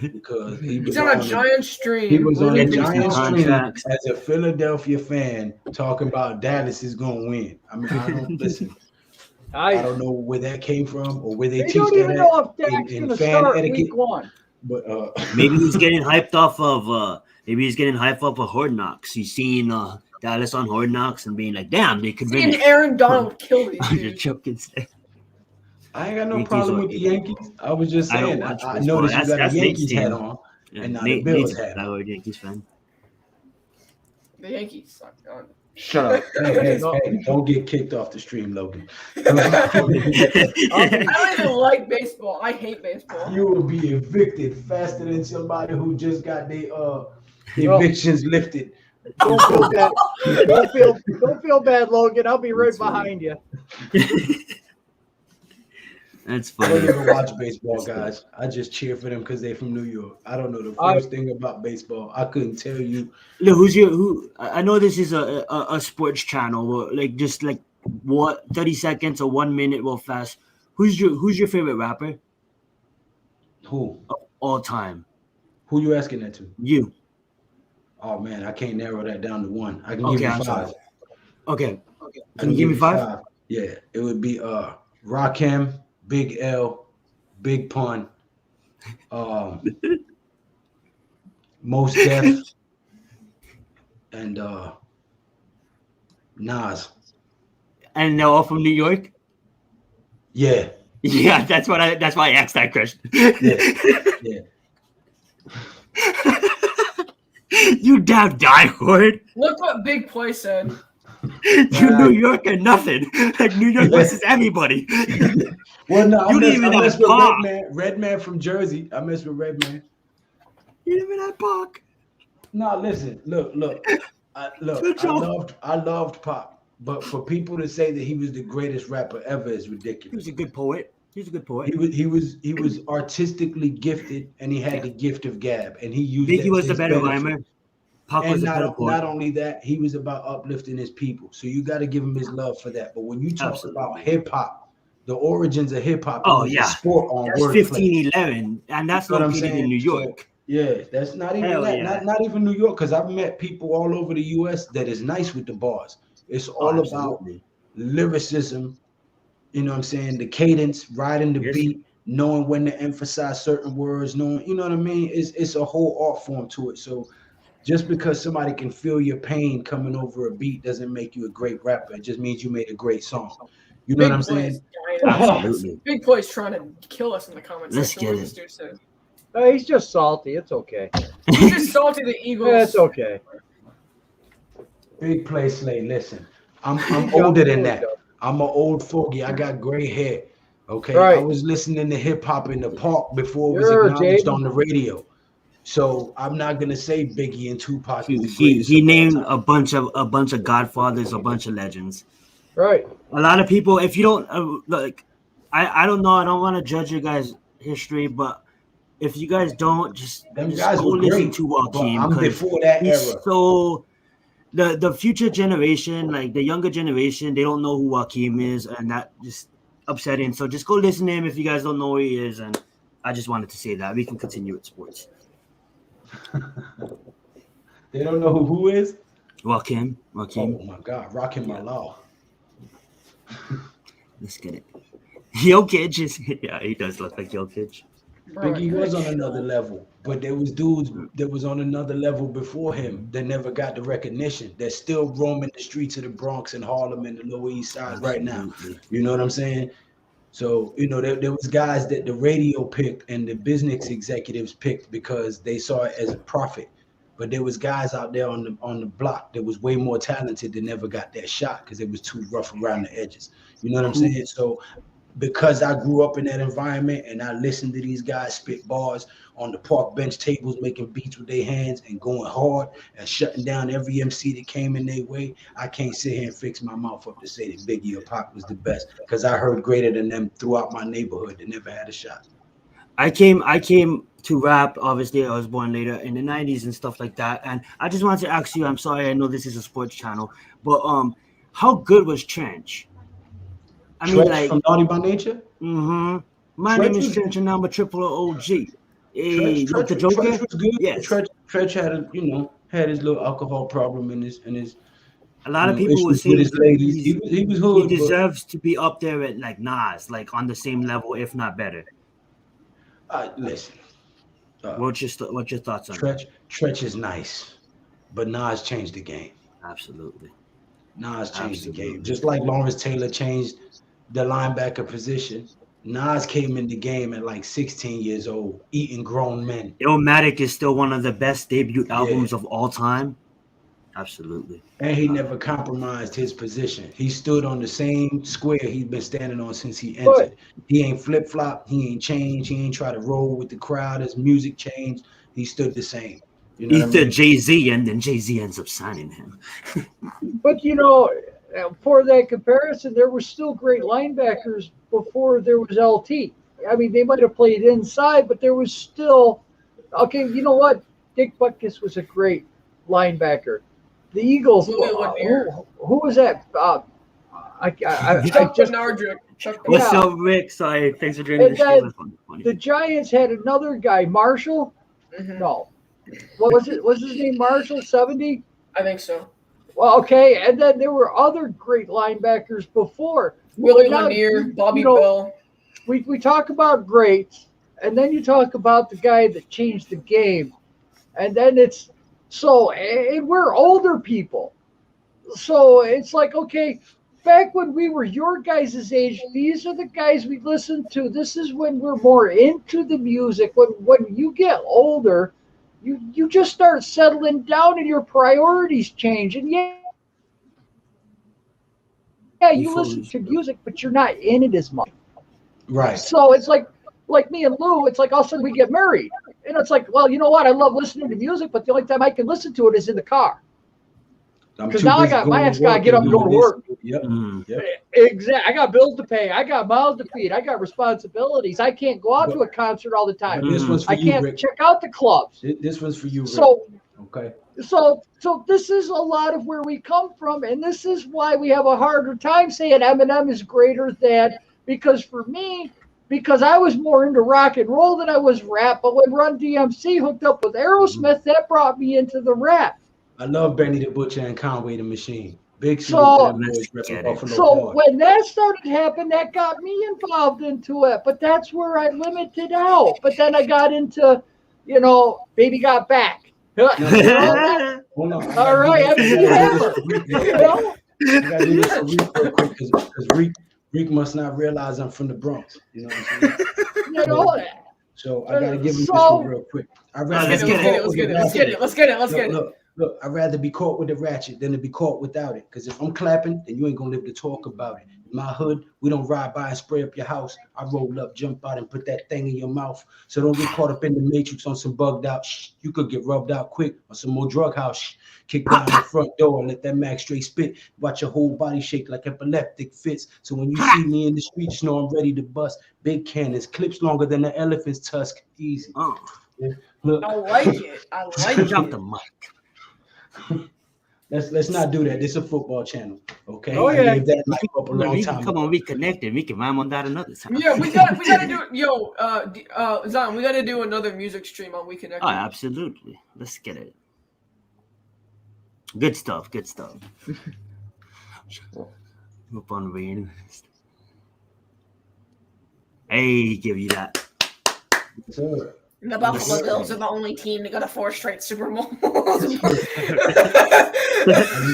because he was He's on a giant stream. He was on a Getting some giant stream contracts. as a Philadelphia fan talking about Dallas is going to win. I mean, I don't listen. I don't know where that came from or where they They teach don't that even at know if Dak's in going to fan start etiquette. week one. But Maybe he's getting hyped off of Hard Knocks. He's seeing Dallas on Hard Knocks and being like, damn, they could win And it. Aaron Donald killed these You're dudes. joking. Slay. I ain't got no Yankees problem are- with the Yankees. I was just I don't saying. watch I baseball. noticed you got a That's Yankees Nate's hat team. on Yeah, and not a Bills hat. I a Yankees fan. The Yankees suck. God. Shut up. Hey, don't get kicked off the stream, Logan. I don't even like baseball. I hate baseball. You will be evicted faster than somebody who just got their evictions lifted. Don't feel bad. Don't feel bad, Logan. I'll be right behind you. That's I don't funny. even watch baseball, guys. I just cheer for them because they're from New York. I don't know the first thing about baseball. I couldn't tell you. Look, who? I know this is a sports channel, but just what 30 seconds or 1 minute, real fast. Who's your favorite rapper Who? of all time? Who you asking that to? You. Oh man, I can't narrow that down to one. I can Okay, give I'm you sorry. five. Okay. I Can you give me five? Yeah, it would be Rakim, Big L, Big Pun, Most Def, and Nas. And they're all from New York? Yeah. Yeah, that's why I asked that question. Yeah. You damn diehard. Look what Big Play said. You New York or nothing. Like New York versus everybody. Well, no, I mess with Pac. Redman from Jersey. I mess with Redman. You didn't even have Pac. No, listen, look. I loved Pac, but for people to say that he was the greatest rapper ever is ridiculous. He was a good poet. He's a good poet. He was artistically gifted, and he had the gift of gab, and he used. Biggie was the better rhymer. Pac was not only that, he was about uplifting his people. So you got to give him his love for that. But when you talk about hip hop, the origins of hip hop, a sport on that's 1511, and that's located in New York. So, yeah, that's not even not even New York, because I've met people all over the U.S. that is nice with the bars. It's all about lyricism. You know what I'm saying? The cadence, riding the beat, knowing when to emphasize certain words, knowing, you know what I mean? It's a whole art form to it. So just because somebody can feel your pain coming over a beat doesn't make you a great rapper. It just means you made a great song. You know what I'm saying? Absolutely. Big Play's trying to kill us in the comments. Let's get it. He's just salty. It's okay. He's just salty the Eagles. Yeah, it's okay. Big Play Slay. Listen, I'm older than that. I'm an old fogey. I got gray hair. Okay. Right. I was listening to hip hop in the park before it was acknowledged on the radio. So I'm not gonna say Biggie and Tupac. He named a bunch of godfathers, a bunch of legends. Right. A lot of people, if you don't I don't know. I don't want to judge your guys' history, but if you guys don't, just go listen to Joakim. I'm before that era. So the future generation, like the younger generation, they don't know who Joakim is, and that just upsetting. So just go listen to him if you guys don't know who he is. And I just wanted to say that. We can continue with sports. They don't know who is? Joakim. Oh my God, rocking my law. Let's get it. Jokic is he does look like Jokic. Biggie was on another level, but there was dudes that was on another level before him that never got the recognition. They're still roaming the streets of the Bronx and Harlem and the Lower East Side right now. You know what I'm saying? So, you know, there was guys that the radio picked and the business executives picked because they saw it as a profit. But there was guys out there on the block that was way more talented that never got that shot because it was too rough around the edges. You know what I'm saying? So because I grew up in that environment and I listened to these guys spit bars on the park bench tables, making beats with their hands and going hard and shutting down every MC that came in their way, I can't sit here and fix my mouth up to say that Biggie or Pac was the best because I heard greater than them throughout my neighborhood that never had a shot. I came to rap. Obviously, I was born later in the 90s and stuff like that. And I just wanted to ask you, I'm sorry, I know this is a sports channel, but how good was Trench? I mean, like from Naughty by Nature? Mm-hmm. My name is Trench and I'm a triple OG. Hey, Trench the Joker? was good. Yes. Trench had his little alcohol problem in his a lot of people would say his ladies. He was hood. He deserves to be up there at like Nas, like on the same level, if not better. Listen. What's your thoughts on Trench? Trench is nice, but Nas changed the game. Absolutely. Nas changed the game. Just like Lawrence Taylor changed the linebacker position, Nas came in the game at like 16 years old, eating grown men. Illmatic is still one of the best debut albums of all time. Absolutely. And he never compromised his position. He stood on the same square he's been standing on since he entered. He ain't flip-flop. He ain't changed. He ain't try to roll with the crowd as music changed. He stood the same. You know he said Jay-Z, and then Jay-Z ends up signing him. But, you know, for that comparison, there were still great linebackers before there was LT. I mean, they might have played inside, but there was still – okay, you know what? Dick Butkus was a great linebacker. The Eagles, who was that? What's up, Rick? Sorry, thanks for joining the show. The Giants had another guy, Marshall. Mm-hmm. No, what was it? Was his name Marshall? 70? I think so. Well, okay, and then there were other great linebackers before. Willie Lanier, Bobby Bell. We talk about greats, and then you talk about the guy that changed the game, and then it's. So, and we're older people. so it's like, okay, back when we were your guys' age, these are the guys we listened to. This is when we're more into the music. When you get older, you just start settling down and your priorities change. And you listen to music, but you're not in it as much. Right. So it's like me and Lou, it's like all of a sudden we get married. And it's like, well, you know what? I love listening to music, but the only time I can listen to it is in the car. Because now I got my ex got to get up and go to work. Yep. Yep. Exactly. I got bills to pay. I got mouths to feed. I got responsibilities. I can't go out to a concert all the time. This one's for I you, can't Rick. check out the clubs. This one's for you, Rick. So okay. So this is a lot of where we come from, and this is why we have a harder time saying Eminem is greater than, because for me, because I was more into rock and roll than I was rap, but when Run DMC hooked up with Aerosmith, that brought me into the rap. I love Benny the Butcher and Conway the Machine. Big So Buffalo when that started happening, that got me involved into it, but that's where I limited out. But then I got into, Baby Got Back. Hold on. All right, MC Hammer. I gotta do this for Reek real quick because Reek must not realize I'm from the Bronx. You know what I'm saying? So I gotta give him this one real quick. Let's get it. Look, I'd rather be caught with the ratchet than to be caught without it. Because if I'm clapping, then you ain't gonna live to talk about it. In my hood, we don't ride by and spray up your house. I roll up, jump out, and put that thing in your mouth. So don't get caught up in the matrix on some bugged out shh. You could get rubbed out quick on some more drug house shh. Kick down the front door and let that Mac straight spit. Watch your whole body shake like epileptic fits. So when you see me in the street, just know I'm ready to bust. Big cannons, clips longer than the elephant's tusk. Easy. Yeah. Look. I like it. I like it. Drop the mic. Let's not do that. This is a football channel, okay? Oh yeah. I gave that mic up a long time Come on, we connected. We can rhyme on that another time. Yeah, we gotta do it. Yo, Zion, we gotta do another music stream on We Connected. Oh, absolutely. Let's get it. Good stuff. Up on rain. Hey, give you that. Sir. The Buffalo Bills are the only team that got a 4 straight Super Bowl. You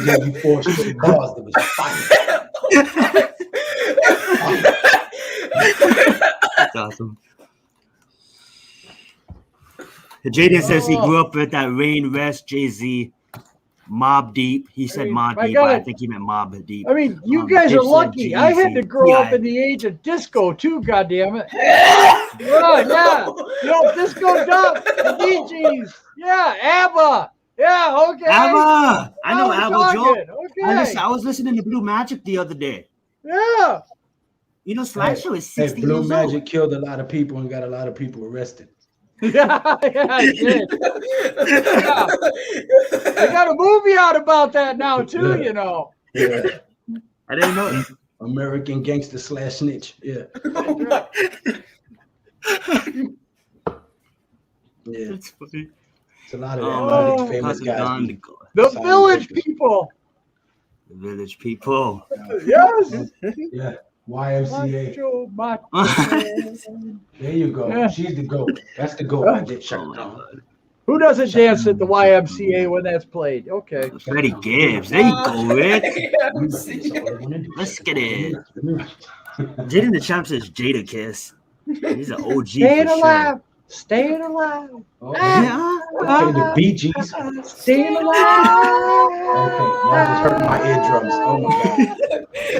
gave you 4 straight bars that was fire. That's awesome. Jaden says he grew up with that Rain West, Jay-Z, Mob Deep. He said Mob Deep, but I think he meant Mob Deep. I mean, you guys are lucky. I had to grow up in the age of disco too, goddammit. Yeah. Disco Duck, the Bee Gees. Yeah, ABBA. Yeah, okay. ABBA. I know ABBA, Joe. Okay. I was listening to Blue Magic the other day. Yeah. Slideshow is 60 Blue years Magic old. killed a lot of people and got a lot of people arrested. Yeah, I did. Yeah. They got a movie out about that now too, Yeah. I didn't know. American Gangster / Snitch. Yeah. Yeah. That's funny. It's a lot of that. A lot of famous guys. The Village People. The Village People. Yes. Yeah. YMCA. Macho. There you go. Yeah. She's the GOAT. That's the GOAT. I did shut down. Who doesn't dance at the YMCA when that's played? Okay. Freddie Gibbs. There you go, Rick. Let's get it. Jaden the Champ says Jada Kiss. He's an OG. Staying for alive. Sure. Staying alive. Oh, okay, the Bee Gees. Staying alive. Okay, y'all just hurt my eardrums. Oh my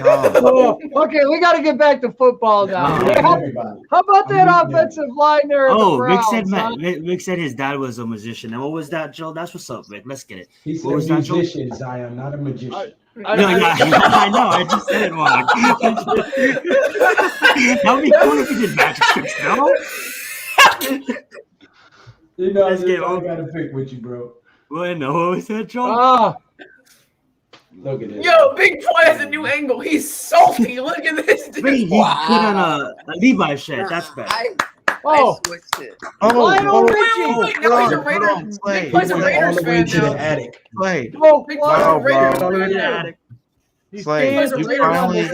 God. Oh, okay, we got to get back to football now. How about that offensive line there? Rick said his dad was a musician. And what was that, Joe? That's what's up, Rick. Let's get it. He said a musician, Zion, not a magician. I know. I just said it wrong. That would be cool if you did magic tricks, no? I gotta pick with you, bro. Well, no, what was that, Joe? Look at this. Yo, Big Boy has a new angle. He's salty. Look at this. Dude. He put on a Levi shirt. That's better. I switched it. Now he's a Raiders. Big Boy's a Raiders fan to now. the attic. Slade. Big Boy's a Raiders fan. Slade, you finally.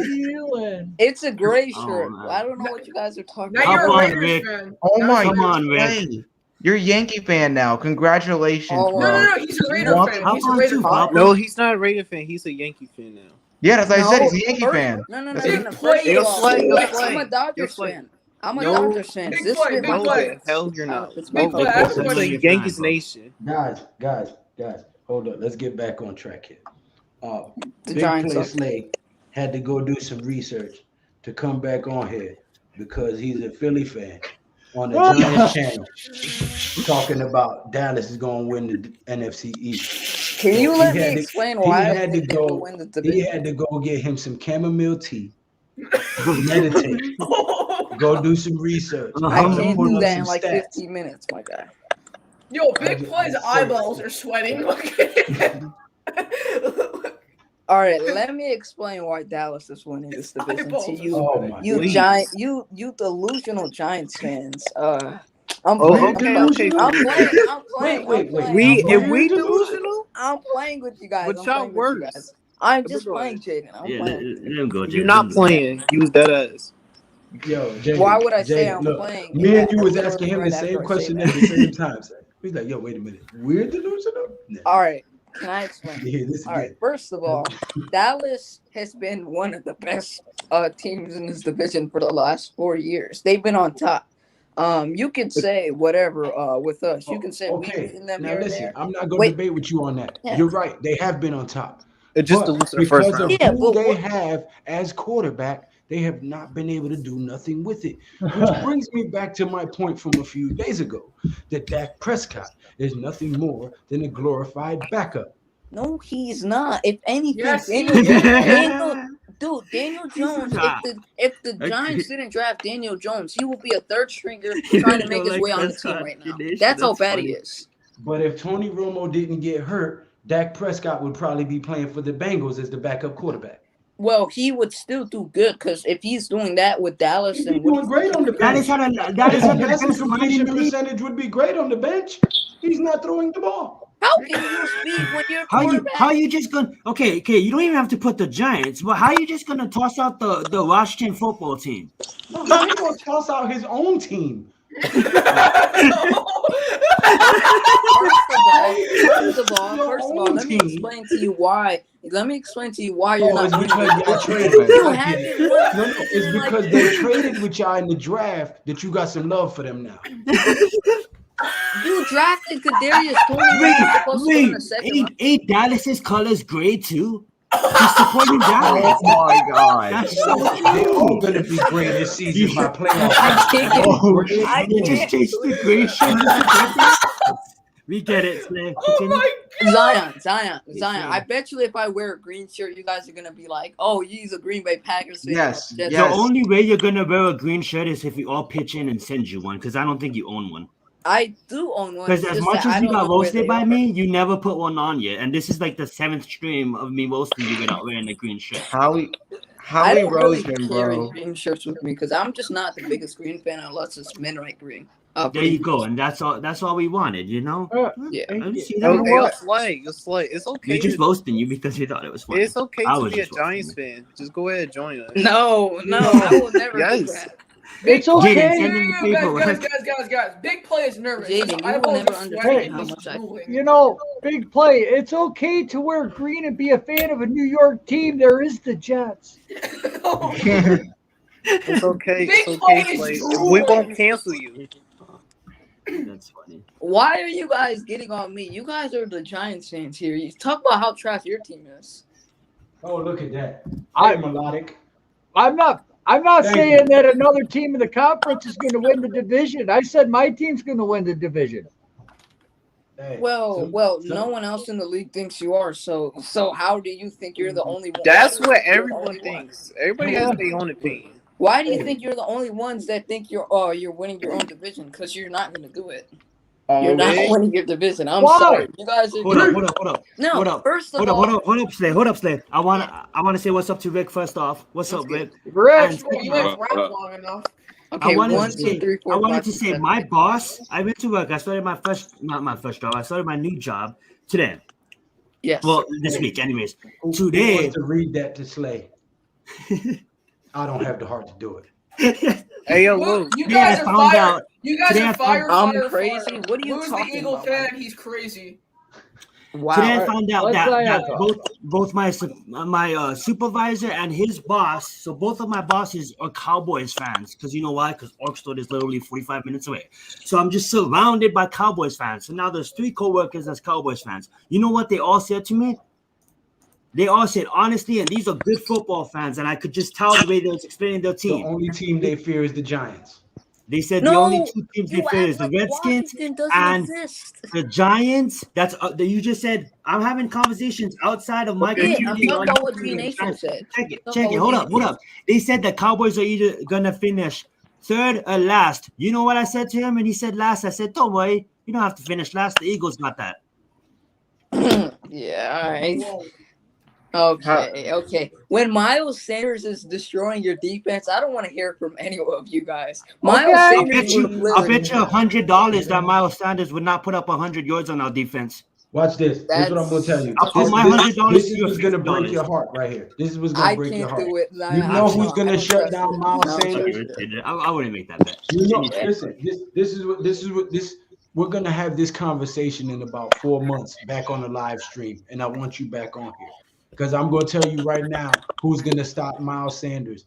It's a gray shirt. I don't know what you guys are talking Now about. you're a Come on, Raiders Rick. fan. Oh my Come on, God. Rick. You're a Yankee fan now. Congratulations, Oh, bro. No, he's a Raider fan. He's a Raider fan. No, he's not a Raider fan. He's a Yankee fan now. Yeah, that's what I said. No, He's a Yankee fan. No. That's Big it. play. I'm a Dodgers You're fan. I'm a No. Dodgers fan. Big This play, is big my No, play. the hell you're not. It's Big my play. fault. Everybody- It's the Yankees Nation. Guys, hold up. Let's get back on track here. The Big Giants Play suck. Slay had to go do some research to come back on here because he's a Philly fan on the Giants channel talking about Dallas is going to win the NFC East. Can you So let he me had to- explain he why I had to think they will go. win the He division? had to go get him some chamomile tea, meditate, go do some research. I I'm gonna can't pull do up that in some like stats. 15 minutes, my guy. Yo, Big Play's eyeballs are sweating. All right, let me explain why Dallas is winning this division to you. Oh my Please. You delusional Giants fans. I'm Oh, playing. okay, I'm okay. playing. Wait. We delusional? I'm playing with you guys. But I'm y'all playing with you worse. guys. I'm just Bro. playing, Jaden. I'm Yeah, playing. let him go. You're not playing. Use that as. Yo, Jaden, Why would I say Jaden, I'm look, playing? Me and Yeah, you was literally asking him right the after same I say question that. at the same time. So he's like, yo, wait a minute. We're delusional? Nah. All right, can I explain? Yeah, this is All right, good. first of all, Dallas has been one of the best teams in this division for the last 4 years. They've been on top. You can say whatever with us. You can say we've Okay. beaten them Now here and listen, there. I'm not going Wait. to debate with you on that. Yeah. You're right. They have been on top. It just But to lose to the first because of round. Yeah, who but they what- have as quarterback, they have not been able to do nothing with it. Which brings me back to my point from a few days ago that Dak Prescott is nothing more than a glorified backup. No, he's not. If anything, Yes, he Daniel Jones. not. If the Okay. Giants didn't draft Daniel Jones, he would be a third stringer You trying to don't make his like way on the Prescott, team right now. Nation, That's how that's bad funny. he is. But if Tony Romo didn't get hurt, Dak Prescott would probably be playing for the Bengals as the backup quarterback. Well, he would still do good because if he's doing that with Dallas, He'd be then what doing great on the That is bench. that is His the passing best line in completion the league. percentage would be great on the bench. He's not throwing the ball. how can you speak when you're How quarterback? you just gonna okay, you don't even have to put the Giants, but how you just gonna toss out the Washington football team? No, how he gonna toss out his own team? First of all, let me explain to you why. Let me explain to you why you're Oh, not it's winning because the y'all division. traded. You I get haven't it. won No, the it's division like because they traded with y'all in the draft that you got some love for them now. you drafted Kadarius Toney. Wait, supposed to go in the second round. Ain't Dallas's colors gray too? He's supporting Dallas. Oh my god. That's so They're all true. gonna be great this season by playoff. I can't. Oh, I You just can't. changed the gray shit. We get it, Slay. Continue. Zion. I bet you if I wear a green shirt, you guys are gonna be like, "Oh, he's a Green Bay Packers fan." Yes, Just- The yes. only way you're gonna wear a green shirt is if we all pitch in and send you one, because I don't think you own one. I do own one. Because it's as just much that I as you don't got know where roasted they by are. me, you never put one on yet. And this is like the 7th stream of me roasting you without wearing a green shirt. I Howie don't really Roseman, carry bro. green shirts with me because I'm just not the biggest green fan unless it's midnight green. There you go, and that's all we wanted, you know. Yeah. I didn't see No, that. you're Slay. It's okay. You're just roasting you because you thought it was funny. It's okay I to was be a just roasting Giants you. fan. Just go ahead and join us. No, I will never do Yes. that. It's Jaden, okay. send in the paperwork. Guys. Big Play is nervous. Jaden, His you will eyeballs never are understand sweating. how He's much I- drooling. You know, Big Play. It's okay to wear green and be a fan of a New York team. There is the Jets. It's okay. Big It's okay, Play is Slay. drooling. We won't cancel you. That's funny. Why are you guys getting on me? You guys are the Giants fans here. You talk about how trash your team is. Oh, look at that. I- Melodic. I'm not Thank saying you. that another team in the conference is going to win the division. I said my team's going to win the division. Hey, Well, some- no one else in the league thinks you are. So how do you think you're the only one? That's Why do you what think you're the everyone only one? thinks. Everybody has their own opinion. Why do you think you're the only ones that think you're winning your own division? Because you're not going to do it. You're not Okay. winning your division. I'm Why? sorry. You guys are. Hold up. No, Hold up. first of Hold all, up, Slay. I wanna say what's up to Rick first off. What's up, Rick? Rich, You didn't rap long enough. okay, I wanted 1, to 2, say, 3, 4, I wanted 5, to 6, say 7. my boss. I went to work. I started not my first job. I started my new job today. Yes. Well, this week, anyways. Who Today, wants to read that to Slay? I don't have the heart to do it. Hey, yo, Lou. You guys are found fired. out. You guys Today are I fire, found- I'm crazy. What are you Lou's the talking Eagle about? fan. He's crazy. Wow. Today I found out Let's that, let that him talk. both my supervisor and his boss, so both of my bosses are Cowboys fans. Because you know why? Because Orkstone is literally 45 minutes away. So I'm just surrounded by Cowboys fans. So now there's 3 coworkers that's Cowboys fans. You know what they all said to me? They all said, honestly, and these are good football fans, and I could just tell the way they was explaining their The team. only team they fear is the Giants. They said the only 2 teams they you fear act is the like Redskins Washington doesn't and exist. the Giants. That's you just said. I'm having conversations outside of my Yeah, I'm community. talking on about what YouTube. GNATION said. Check it. Talk Check about it. what Hold up. They said the Cowboys are either gonna finish 3rd or last. You know what I said to him? And he said last. I said, don't worry. You don't have to finish last. The Eagles got that. Yeah, all right. Okay. When Miles Sanders is destroying your defense, I don't want to hear from any of you guys. Miles Okay. I'll Sanders bet you would obliterate $100 that Miles Sanders would not put up 100 yards on our defense. Watch this. This is what I'm gonna tell you. I'll put my $100 This to is your what's gonna break $50. your heart right here. This is what's gonna I break your can't heart. do it. You know who's gonna shut down Miles Sanders? I wouldn't make that bet. You know, listen. This is what we're gonna have this conversation in about 4 months back on the live stream, and I want you back on here because I'm gonna tell you right now who's gonna stop Miles Sanders,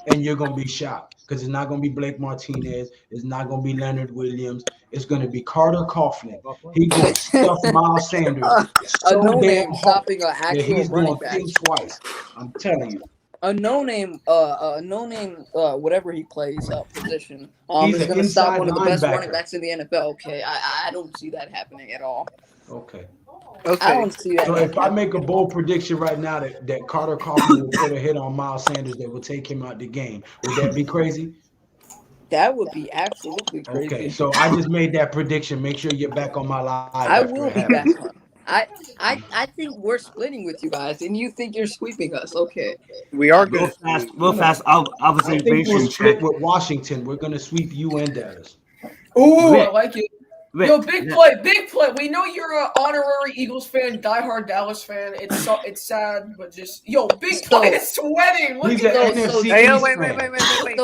and you're gonna be shocked because it's not gonna be Blake Martinez, it's not gonna be Leonard Williams, it's gonna be Carter Coughlin. He gonna stuff Miles Sanders A so no damn name hard stopping an that actual he's running gonna back. think twice. I'm telling you. A no name, whatever he plays position, He's is an going to stop inside one of the best linebacker. running backs in the NFL. Okay, I don't see that happening at all. Okay. I don't see that. So if I make a bold prediction right now that Carter Coughlin will put a hit on Miles Sanders that will take him out the game, would that be crazy? That would be absolutely crazy. Okay, so I just made that prediction. Make sure you're back on my live. I after will it be happens. back on. I think we're splitting with you guys, and you think you're sweeping us. Okay. We are Real good. fast. I think we'll Observation split check. with Washington. We're gonna sweep you and Dallas. Ooh, Rick. I like it. Rick, Yo, big play. We know you're an honorary Eagles fan, diehard Dallas fan. It's sad, but just big play is sweating. Look He's at an those. NFC Hey, yo, East wait. fan.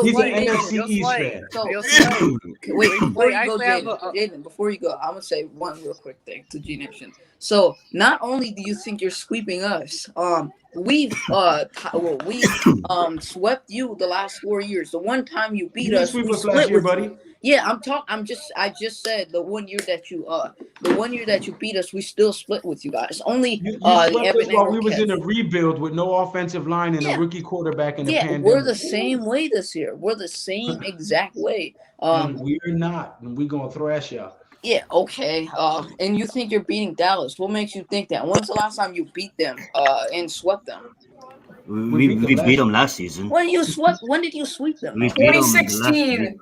He's an NFC East fan. Wait, before I you go, have Jaden, before you go, I'm going to say one real quick thing to GNATION. So, not only do you think you're sweeping us, we've swept you the last 4 years. The one time you beat You us, sweep we us split last year, with buddy. you. Yeah, I just said the one year that you beat us, we still split with you guys. Only You the swept us Evan while we was Kev. in a rebuild with no offensive line and a rookie quarterback in the pandemic. We're the same way this year. We're the same exact way. And we're not, and we're gonna thrash y'all. Yeah, okay. And you think you're beating Dallas? What makes you think that? When's the last time you beat them and swept them? We beat them last season. When did you sweep them? We beat them 2016.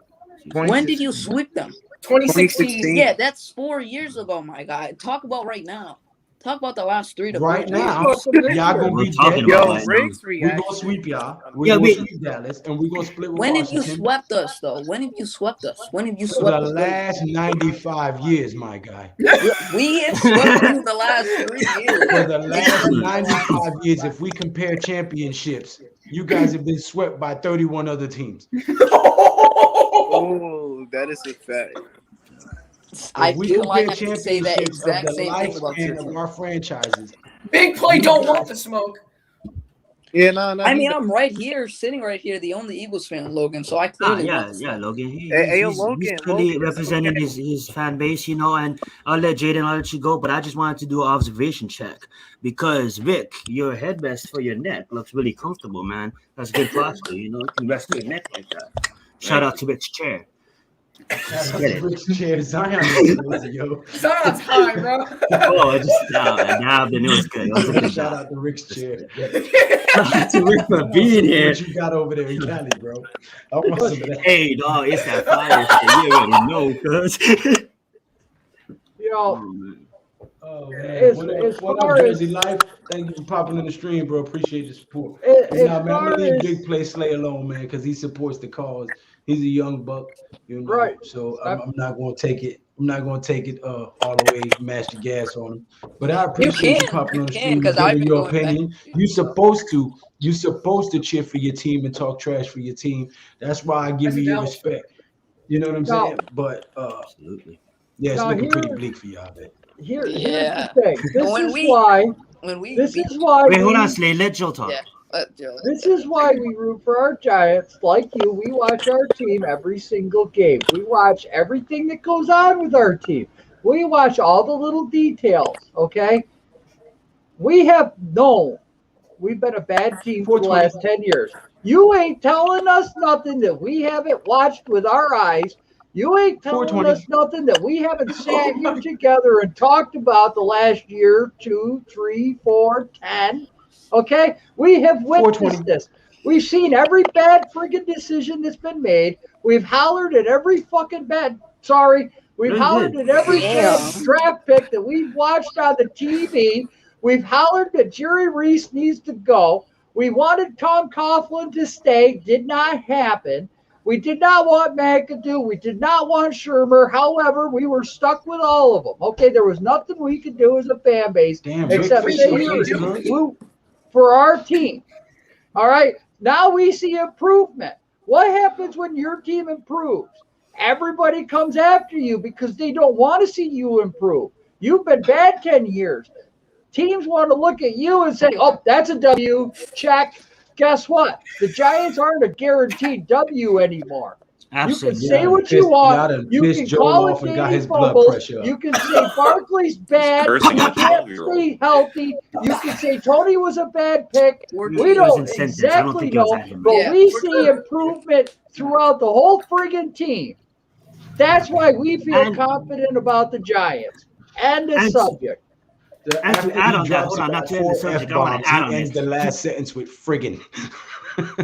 When did you sweep them? 2016. Yeah, that's 4 years ago, my guy. Talk about right now. Talk about the last 3 to 4 Right years. now, y'all gonna We're be talking dead. about Yo, right Rick's We're reaction. gonna sweep y'all. Yeah, We're gonna wait. sweep Dallas, and we're gonna split with When have you Washington. swept us, though? When have you swept us? When have you For swept the us? last 95 years, my guy. We have swept you the last 3 years. For the last 95 years, if we compare championships, you guys have been swept by 31 other teams. Oh, that is a fact. I If we feel like I compare can say that championships exact of the same thing about your lifespan of team. our franchises, Big play don't want the smoke. Yeah, no. I mean, I'm right here, sitting right here, the only Eagles fan, Logan. So I clearly want the smoke. Logan. Hey, He's Logan, clearly Logan, representing okay. his fan base, and I'll let you go, but I just wanted to do an observation check because Vic, your headrest for your neck looks really comfortable, man. That's good posture, you can rest your neck like that. Shout out to Vic's chair. Rick's chair, Zion is crazy, yo. Zion's high, bro. Oh, I just dabbed and it was good. It was a good Shout job. out to Rick's chair. Shout out to Rick for being here. What you got over there in Cali, bro? I want some of that. Hey, dog, it's that fire shit. You already know, cuz. Oh man, what up, Jersey Life? Thank you for popping in the stream, bro. Appreciate your support. Man, I'm gonna leave Big Play Slay alone, man, because he supports the cause. He's a young buck, Right. So I'm not gonna take it. I'm not gonna take it all the way, mash the gas on him. But I appreciate you popping on the stream and giving your opinion. You're supposed to cheer for your team and talk trash for your team. That's why I give you your respect. You know what I'm No. saying? But Absolutely. yeah, it's Now, looking pretty here- bleak for y'all. Man. Here's Yeah. the thing. This When is we- why. When we This beat is why. Wait, hold on, we- Slay. Let Joe talk. Yeah. Joe. This is why we root for our Giants. Like you, we watch our team every single game. We watch everything that goes on with our team. We watch all the little details, okay? We have known we've been a bad team for the 420. last 10 years. You ain't telling us nothing that we haven't watched with our eyes. You ain't telling 420. us nothing that we haven't sat here together and talked about the last year, 2, 3, 4, 10. Okay? We have witnessed 420. this. We've seen every bad friggin' decision that's been made. We've hollered at every fucking bad. Sorry. We've Very hollered good. at every bad Damn. draft pick that we've watched on the TV. We've hollered that Jerry Reese needs to go. We wanted Tom Coughlin to stay. Did not happen. We did not want McAdoo. We did not want Shermer. However, we were stuck with all of them. Okay, there was nothing we could do as a fan base Damn, Rick except Fisher say plays you good. root for our team. All right, now we see improvement. What happens when your team improves? Everybody comes after you because they don't want to see you improve. You've been bad 10 years. Teams want to look at you and say, oh, that's a W, check. Guess what? The Giants aren't a guaranteed W anymore. Absolutely. You can say what you Y'all want. done You pissed can Joel call off it and got Danny his blood fumbles. pressure up. You can say Barkley's bad. cursing You at the can't 12-year-old. stay healthy. You can say Tony was a bad pick. We're We It was don't incentives. I don't exactly think it was know, at him. but Yeah, we for see sure. improvement throughout the whole friggin' team. That's why we feel And- confident about the Giants. End of And- subject. And to After add he on that, drops hold on, about not to end the 4 subject, I want F-bombs, to add he on ends this. the last sentence with friggin'.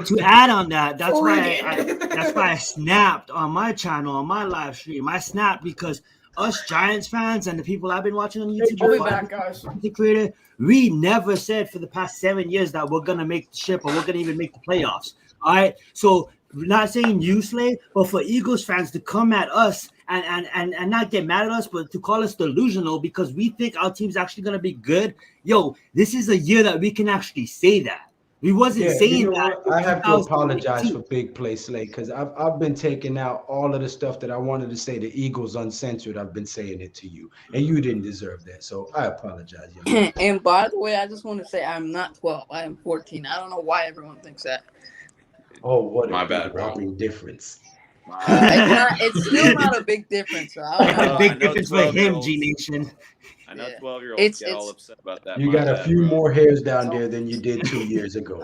To add on that, that's why Friggin'. that's why I snapped on my channel, on my live stream. I snapped because us Giants fans and the people I've been watching on YouTube, I'll be before I back, guys. became the creator, we never said for the past 7 years that we're gonna make the ship or we're gonna even make the playoffs. All right, so we're not saying you, Slay, but for Eagles fans to come at us and not get mad at us, but to call us delusional because we think our team's actually gonna be good. Yo, this is a year that we can actually say that. We wasn't Yeah, saying you know that. what? I have to 2018. apologize for Big Play Slay because I've been taking out all of the stuff that I wanted to say. The Eagles Uncensored. I've been saying it to you, and you didn't deserve that. So I apologize. young man. And by the way, I just want to say I'm not 12. I am 14. I don't know why everyone thinks that. Oh, what My a bad, bro. whopping difference! It's still not a big difference. So I don't A know. I big know difference for him, 12-year-olds. G Nation. I know Yeah. 12-year-olds It's- get all it's- upset about that. You My got a bad, few bro. more hairs down there than you did 2 years ago.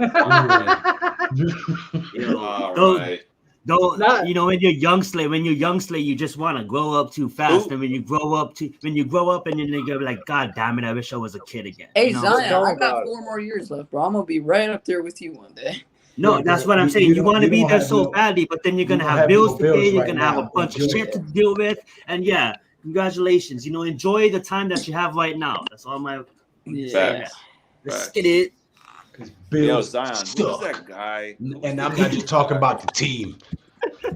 Yo, All don't, right. Not- you know, when you're young, Slay, you just want to grow up too fast. Ooh. And when you grow up and you're like, God damn it, I wish I was a kid again. Hey, You know? Zion, Tell I about got it. 4 more years left, bro. I'm going to be right up there with you one day. No, Yeah, that's but what I'm saying. You don't- want to be don't there have so no- badly, but then you're going to you have don't have bills no to pay. bills You're right going to have a now. bunch of Enjoy shit it. to deal with. And yeah, congratulations. You know, enjoy the time that you have right now. That's all my. Yeah. Facts. Let's Facts. get it. Because Yo, Bills Zion, who was suck. that guy? And I'm not just talking about the team. What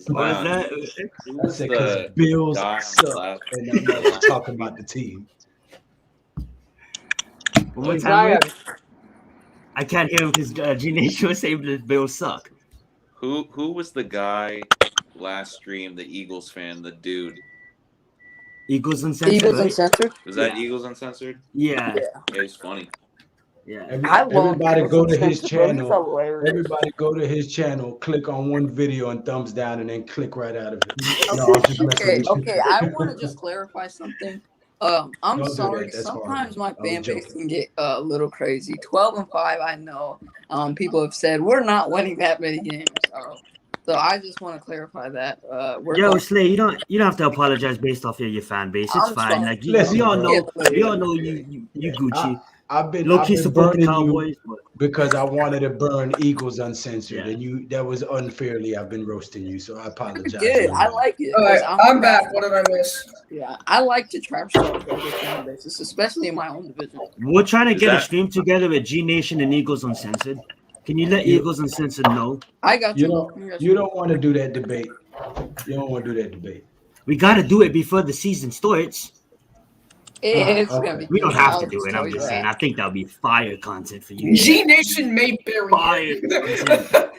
was Zion, that? who I was said the because Bills guy on the suck, last? and I'm not just talking about the team. One more Hey, time, Zion, Rick? I can't hear him because G Nation was saying the Bills suck. Who was the guy last stream? The Eagles fan, the dude. Eagles Uncensored. Eagles right? Uncensored? Was that Yeah. Eagles Uncensored? Yeah. Yeah, he's funny. Yeah. I love Everybody Eagles go to his Uncensored, bro. He's channel. hilarious. Everybody go to his channel, click on one video and thumbs down, and then click right out of it. No, I'm just messing Okay, with you. okay. I want to just clarify something. I'm Don't do sorry. that. That's Sometimes horrible. my I was fan base joking. can get a little crazy. 12-5, I know. People have said we're not winning that many games. So I just want to clarify that. We're Yo, going. Slay, you don't have to apologize based off of your fan base. It's I'm fine. sorry. Like Listen, we all bro. know you Gucci. I've been Low key support the burning you Cowboys, but because I wanted to burn Eagles Uncensored, Yeah. and that was unfairly. I've been roasting you, so I apologize. Good. young I man. like it. All 'cause right, I'm back. What did I miss? Yeah, I like to trash talk other fan bases, especially in my own division. we're trying to Is get a that- stream together with G Nation and Eagles Uncensored. Can you let You- Eagles Uncensored know? I got You you. don't want to do that debate. You don't want to do that debate. We got to do it before the season starts. It's Okay. gonna be. We don't good. have I'll to do it. tell I'm you just saying. that. I think that would be fire content for you. G Nation may bury Fire it. content.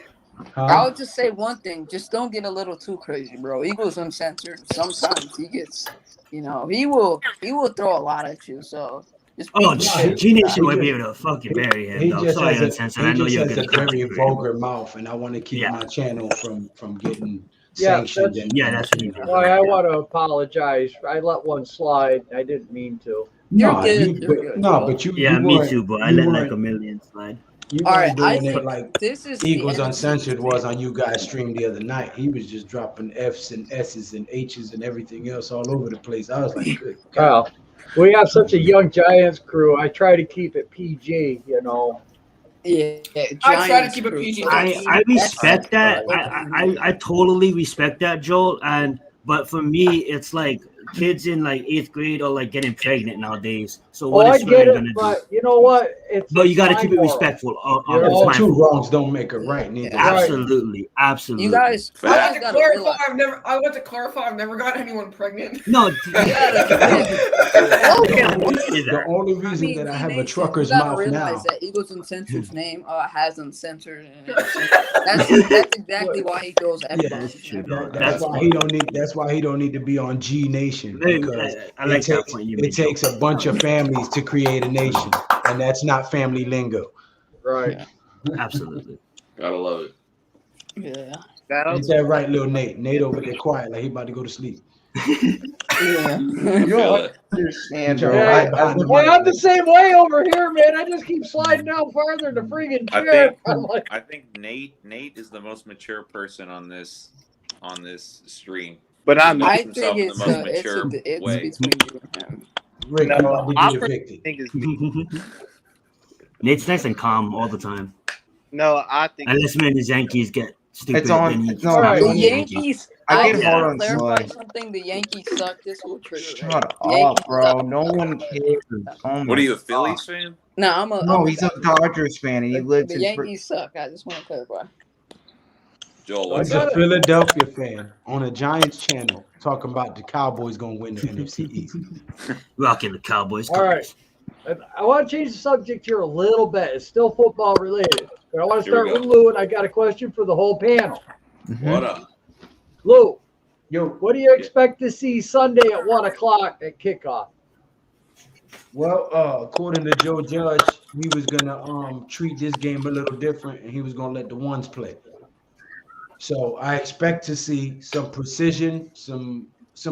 I'll just say one thing: just don't get a little too crazy, bro. Eagles Uncensored. Sometimes he gets, he will throw a lot at you. So just be G Nation would be able to fucking bury him. He Though. just Sorry, has a Uncensored. I know you're a good. very vulgar mouth, and I want to keep my channel from getting sanctioned. That's what he does. Why I want to apologize. I let one slide. I didn't mean to. No, but you. Yeah, you me weren't- too, but I you let like weren't- a million slide. You All weren't right, I doing it think like this is Eagles the Uncensored NFC was on you guys' stream the other night. He was just dropping F's and S's and H's and everything else all over the place. I was like, good God. Well, we have such a young Giants crew. I try to keep it PG, Yeah, I try to keep it PG. I respect that. I totally respect that, Joel. But for me, it's like kids in like 8th grade are like getting pregnant nowadays. So what I is get Swearing it, gonna do? but you know what? But you got to my keep it moral. respectful. Two wrongs don't make a right. Neither. Absolutely. You guys, I want to clarify. I've never got anyone pregnant. No. The only reason that I have a trucker's mouth now. That Eagles Uncensored's name has uncensored in it. That's exactly why he throws F-bombs. That's why he don't need. That's why he don't need to be on G Nation, because it takes a bunch of families to create a nation, and that's not family lingo. Right. Absolutely. Gotta love it. Yeah. Is that right, little Nate? Nate over there quiet, like he about to go to sleep. Yeah. You don't understand, bro. I'm the same way over here, man. I just keep sliding down farther to friggin' chair. I think Nate is the most mature person on this stream. But I think it's between you and him. Rick, Nate's nice and calm all the time. No, I think unless when the Yankees get stupid, it's on. then he It's on the Yankees. I get hard on clarify Slay. something. The Yankees suck. This will trigger. Shut up, bro. No one cares. Oh What are you, a Phillies fan? No, he's a Dodgers fan, and he lives the in. Yankees suck. I just want to clarify. Joel, what's He's a up? Philadelphia fan on a Giants channel talking about the Cowboys gonna win the NFC East. Rocking the Cowboys. All right. I want to change the subject here a little bit. It's still football related. But I want to start with Lou, and I got a question for the whole panel. What up? Lou, what do you expect to see Sunday at 1 o'clock at kickoff? Well, according to Joe Judge, he was gonna treat this game a little different, and he was gonna let the ones play. So I expect to see some precision, some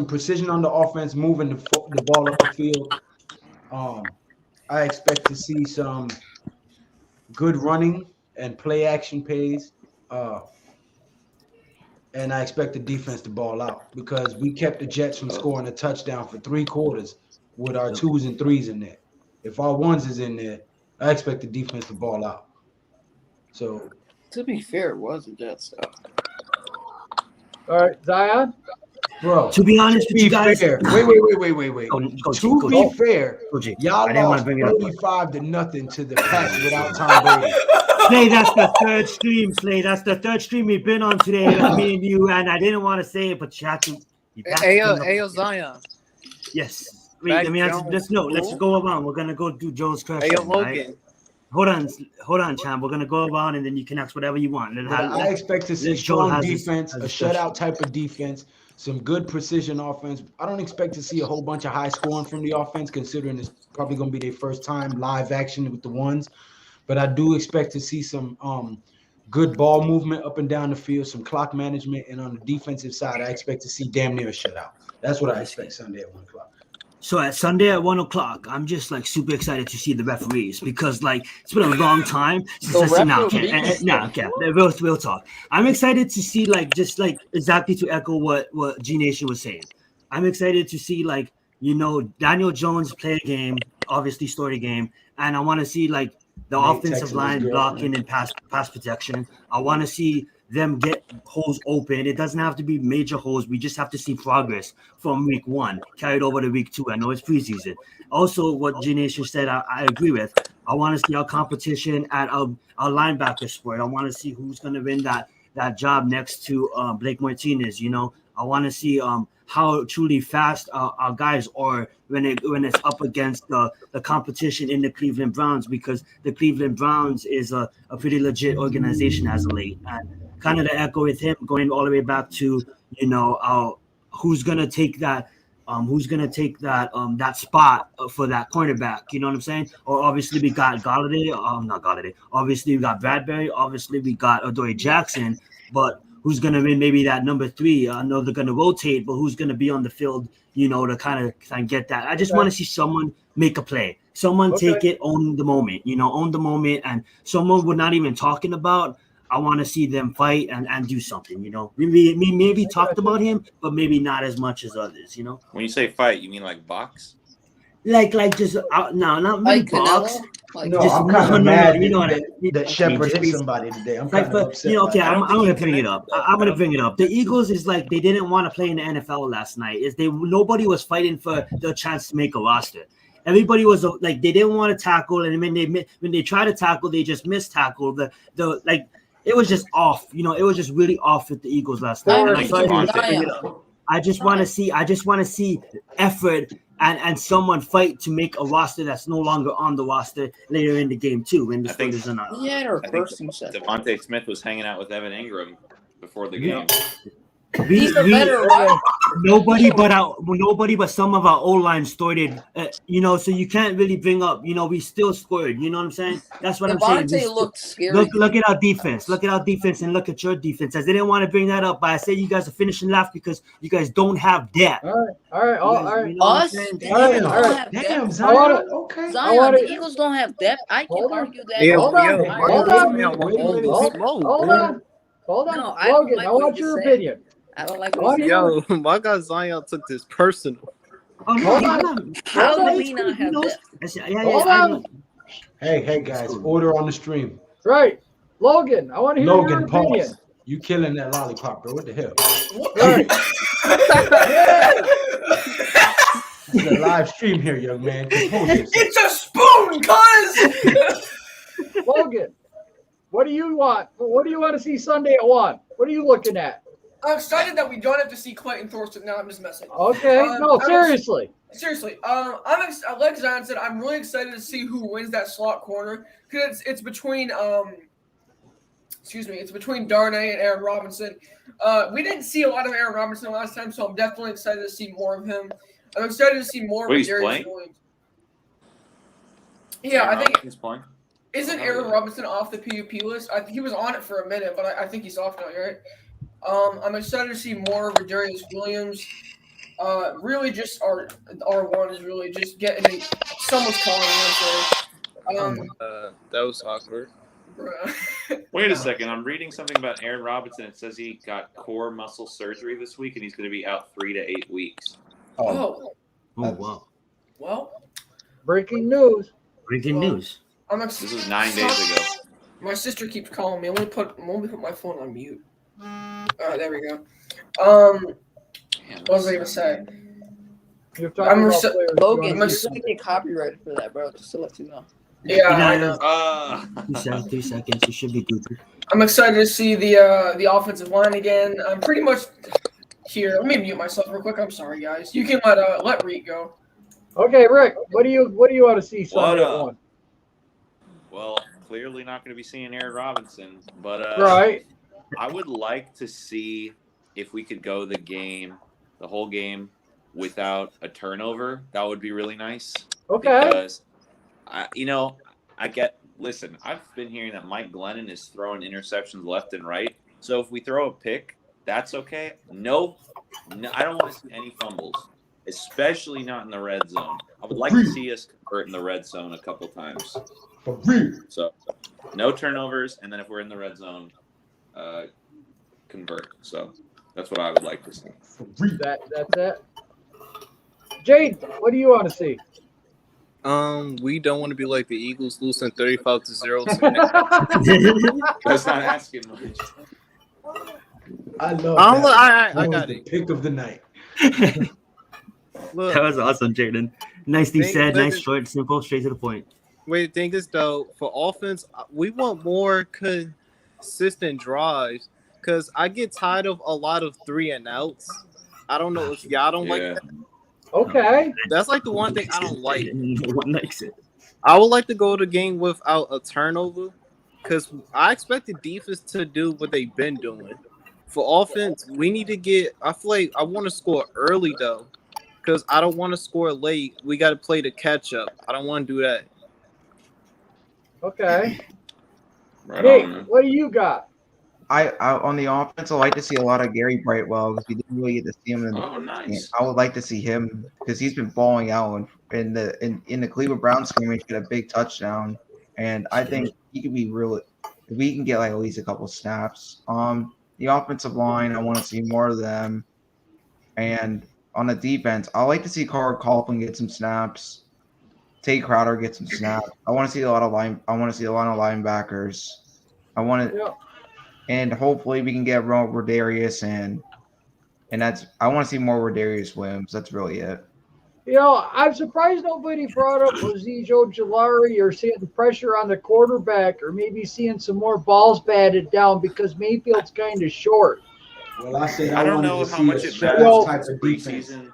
precision on the offense, moving the ball up the field. I expect to see some good running and play action plays. And I expect the defense to ball out, because we kept the Jets from scoring a touchdown for 3 quarters with our 2s and 3s in there. If our 1s is in there, I expect the defense to ball out. So, to be fair, it was the Jets stuff. All right, Zion. Bro, to be honest with you guys, wait. To be fair, y'all lost 35-0 to the Pats without Tom Brady. Slay, that's the third stream. Slay, that's the third stream we've been on today, me and you. And I didn't want to say it, but you have to. Ayo, Zion. Yes. Wait, let me answer. Let's go around. We're gonna go do Joe's question. Ayo, Logan. Right? Hold on, Champ. We're gonna go around, and then you can ask whatever you want. I expect to see strong defense, a shutout type of defense, some good precision offense. I don't expect to see a whole bunch of high scoring from the offense, considering it's probably going to be their first time live action with the ones. But I do expect to see some good ball movement up and down the field, some clock management, and on the defensive side, I expect to see damn near a shutout. That's what I expect Sunday at 1 o'clock. So at Sunday at 1 o'clock, I'm just like super excited to see the referees, because like it's been a long time since I see real talk. I'm excited to see just exactly to echo what G Nation was saying. I'm excited to see Daniel Jones play a game, obviously story game, and I want to see the offensive line blocking and pass protection. I want to see them get holes open. It doesn't have to be major holes. We just have to see progress from week 1 carried over to week 2. I know it's preseason. Also, what G Nation said, I agree with. I want to see our competition at our linebacker sport. I want to see who's going to win that job next to Blake Martinez. I want to see how truly fast our guys are when it's up against the competition in the Cleveland Browns, because the Cleveland Browns is a pretty legit organization as of late. And kind of to echo with him, going all the way back to who's gonna take that. That spot for that cornerback? You know what I'm saying? Or obviously we got Galladay. Not Galladay. Obviously we got Bradbury. Obviously we got Adoree Jackson. But who's gonna be maybe that number 3? I know they're gonna rotate, but who's gonna be on the field? To kind of get that. I just want to see someone make a play. Someone take it, own the moment. Own the moment, and someone we're not even talking about. I want to see them fight and do something. Maybe talked about him, but maybe not as much as others. When you say fight, you mean like box? Like just no, not really Like box. Like, No, just- I'm kind of no, mad you know what I that, mean. that Shepard hit somebody today. I'm kind Like, of but upset. okay, by that. I'm don't think gonna he bring it connected, up. though. I'm gonna bring it up. The Eagles is like they didn't want to play in the NFL last night. Nobody was fighting for the chance to make a roster. Everybody was like they didn't want to tackle, and when they try to tackle, they just missed tackle. It was just off. It was just really off with the Eagles last night. And I'm sorry to bring it up. I just want to see effort and someone fight to make a roster that's no longer on the roster later in the game too. When the Steelers are not. yeah, our I think first and second. Devontae Smith was hanging out with Evan Ingram before the game. He's a better Nobody but some of our O-line started, so you can't really bring up, we still scored, you know what I'm saying? That's what I'm saying. Devontae looked scary. Look at our defense. Look at our defense and look at your defense. I didn't want to bring that up, but I said you guys are finishing laugh because you guys don't have depth. All right. Us? Damn, Zion. Okay. Zion, the Eagles don't have depth. I can argue that. Yeah, Hold on. No, I don't Logan, like I what want you your said. opinion. I don't like what you said. Yo, my guy Zion took this personal. Oh, no, How do we not have depth? Hold on. Hey, guys, order on the stream. Right. Logan, I want to hear your Logan, opinion. pause. You killing that lollipop, bro. What the hell? Right. This is a live stream here, young man. Compose yourself. It's a spoon, cuz. Logan, what do you want? What do you want to see Sunday at 1? What are you looking at? I'm excited that we don't have to see Clayton Thorson. No, I'm just messing. Okay. No, seriously. Seriously, like Zion said, I'm really excited to see who wins that slot corner because it's between it's between Darnay and Aaron Robinson. We didn't see a lot of Aaron Robinson last time, so I'm definitely excited to see more of him. I'm excited to see more of Darius Williams. Yeah, I think he's playing. Isn't Aaron Robinson off the PUP list? He was on it for a minute, but I think he's off now, right? I'm excited to see more of Darius Williams. Really just our one is really just getting someone's calling answer. That was awkward. Wait a second. I'm reading something about Aaron Robinson. It says he got core muscle surgery this week, and he's going to be out 3 to 8 weeks. Oh, wow. Well, breaking news. Breaking news. This was 9 days ago. My sister keeps calling me. Let me put my phone on mute. All right, there we go. What was I gonna say? Logan, you're gonna get copyrighted for that, bro. Just to let you know. Yeah, I know. 3 seconds. You should be good. I'm excited to see the offensive line again. I'm pretty much here. Let me mute myself real quick. I'm sorry, guys. You can let Reed go. Okay, Rick. What do you want to see Sunday at 1? Well, clearly not going to be seeing Aaron Robinson, but right. I would like to see if we could go the whole game, without a turnover. That would be really nice. Okay. Because listen, I've been hearing that Mike Glennon is throwing interceptions left and right. So if we throw a pick, that's okay. No, I don't want to see any fumbles, especially not in the red zone. I would like to see us convert in the red zone a couple times. So no turnovers, and then if we're in the red zone, convert. So that's what I would like to see. That's it. Jade, what do you want to see? We don't want to be like the Eagles losing 35-0. That's not asking much. I love I got it. Pick of the night. Look, that was awesome, Jaden. Nicely said. Nice, short, simple, straight to the point. Wait, the thing is, though, for offense, we want more consistent drives because I get tired of a lot of 3 and outs. I don't know if y'all don't like that. Okay. That's like the one thing I don't like. No one likes it. I would like to go to game without a turnover. because I expect the defense to do what they've been doing. For offense, we need to get. I feel like I want to score early though, because I don't want to score late. We got to play the catch up. I don't want to do that. Okay. Right Nate, on, man. what do you got? I on the offense, I like to see a lot of Gary Brightwell because we didn't really get to see him in the Oh, nice. I would like to see him because he's been balling out in the Cleveland Browns scrimmage, get a big touchdown, and I think he could be really. If we can get like at least a couple snaps. The offensive line, I want to see more of them, and on the defense, I like to see Carl Coughlin get some snaps. Tate Crowder get some snaps. I want to see a lot of linebackers. I want to. Yeah. And hopefully we can get Rodarius and I want to see more Rodarius Williams. That's really it. You know, I'm surprised nobody brought up Azeez Ojulari or seeing pressure on the quarterback or maybe seeing some more balls batted down because Mayfield's kind of short. Well, I said I I don't wanted know to how see much a it shut matters. type of defense. Preseason.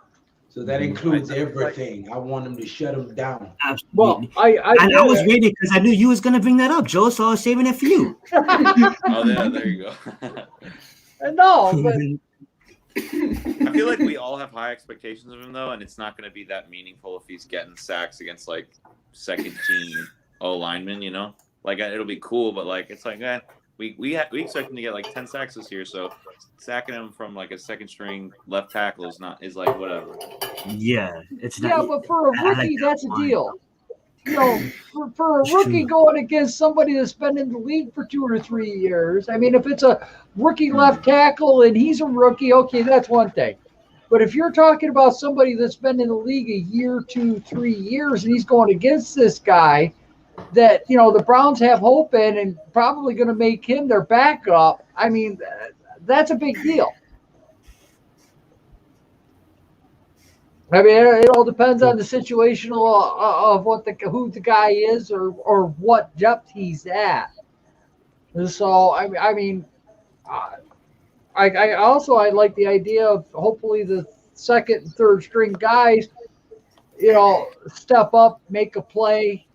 So that includes everything. I want them to shut them down. Absolutely. Well, I was waiting because I knew you was gonna bring that up, Joe. So I was saving it for you. Oh, yeah, there you go. No, but I feel like we all have high expectations of him, though, and it's not going to be that meaningful if he's getting sacks against, like, second-team O-linemen, you know? Like, it'll be cool, but, like, it's like, we expect him to get, like, 10 sacks this year, so sacking him from, like, a second-string left tackle is like, whatever. Yeah, it's yeah, not. but for a I like rookie, that that's a one. deal. You know, for a It's rookie true. going against somebody that's been in the league for 2 or 3 years, I mean, if it's a rookie left tackle and he's a rookie, okay, that's one thing. But if you're talking about somebody that's been in the league a year, 2, 3 years, and he's going against this guy that, you know, the Browns have hope in and probably going to make him their backup, I mean, that's a big deal. I mean, it all depends on the situational of what who the guy is or what depth he's at. So I mean, I also I like the idea of hopefully the second and third string guys, you know, step up, make a play,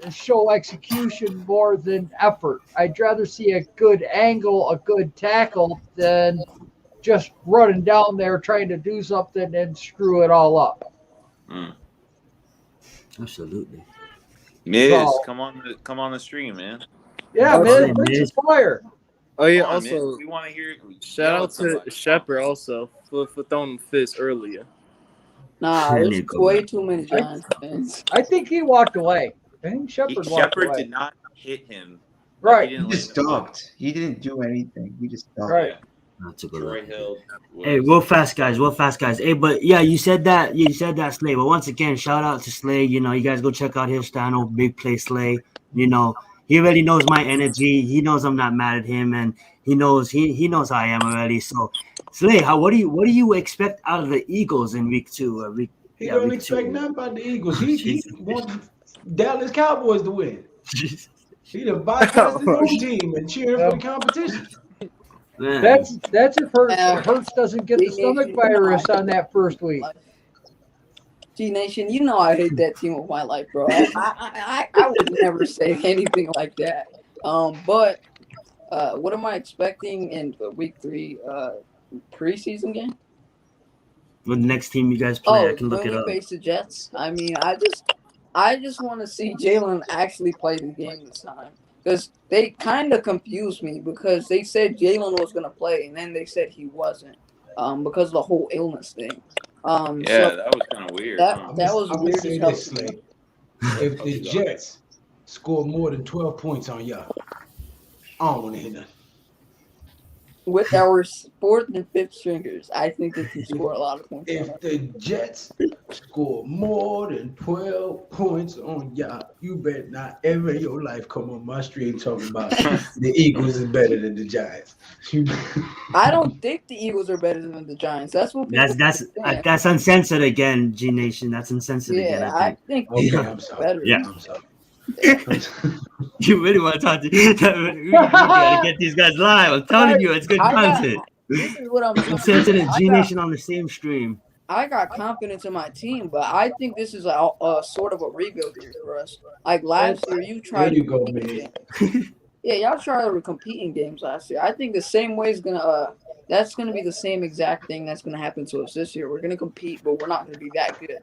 and show execution more than effort. I'd rather see a good angle, a good tackle than just running down there trying to do something and screw it all up. Absolutely. Miz, So- come on the stream, man. Yeah, Oh, man, yeah, bring man. some fire. Oh yeah, Come on, also Miz. We want to hear. shout yell out at to somebody. Shepard also for throwing fists earlier. Nah, There there's you go, way man. too many Giants fans. I think he walked away. I think Shepard walked Shepard away. did not hit him. Right. He He didn't just land him. ducked. He didn't do anything. He just ducked. Right. Yeah. That's a good Troy one. Hill. Hey, real fast, guys. Hey, but yeah, you said that, Slay. But once again, shout out to Slay. You know, you guys go check out his channel, Big Play Slay. You know, he already knows my energy. He knows I'm not mad at him, and he knows he knows how I am already. So, Slay, what do you expect out of the Eagles in week 2? He don't expect nothing about the Eagles. He wants Dallas Cowboys to win. He done bypassed his own team and cheering for the competition. Man. That's if Hurts doesn't get the stomach virus on that first week. GNATION, you know I hate that team with my life, bro. I would never say anything like that. But what am I expecting in week 3 preseason game? What next team you guys play? I can look when it we up. face the Jets. I mean, I just want to see Jalen actually play the game this time. Because they kind of confused me because they said Jalen was going to play, and then they said he wasn't because of the whole illness thing. Yeah, So that was kind of weird. that was I'm weird gonna say as hell. this, Slay. If the Jets score more than 12 points on y'all, I don't want to hear nothing. With our 4th and 5th stringers, I think they can score a lot of points. on If us. the Jets score more than 12 points on y'all, you better not ever in your life come on my stream talking about the Eagles is better than the Giants. I don't think the Eagles are better than the Giants. That's what people understand. That's uncensored again, G Nation. That's uncensored again. Yeah, I think. Okay, I'm sorry. better. Yeah. I'm sorry. You really want to talk to? We gotta get these guys live. I'm telling you, it's good content. This is what I'm Uncensored and G Nation on the same stream. I got confidence in my team, but I think this is a sort of a rebuild year for us. Like last year, you tried. There you go, man. Yeah, y'all tried to compete in games last year. I think the same way is gonna that's gonna be the same exact thing that's gonna happen to us this year. We're gonna compete, but we're not gonna be that good.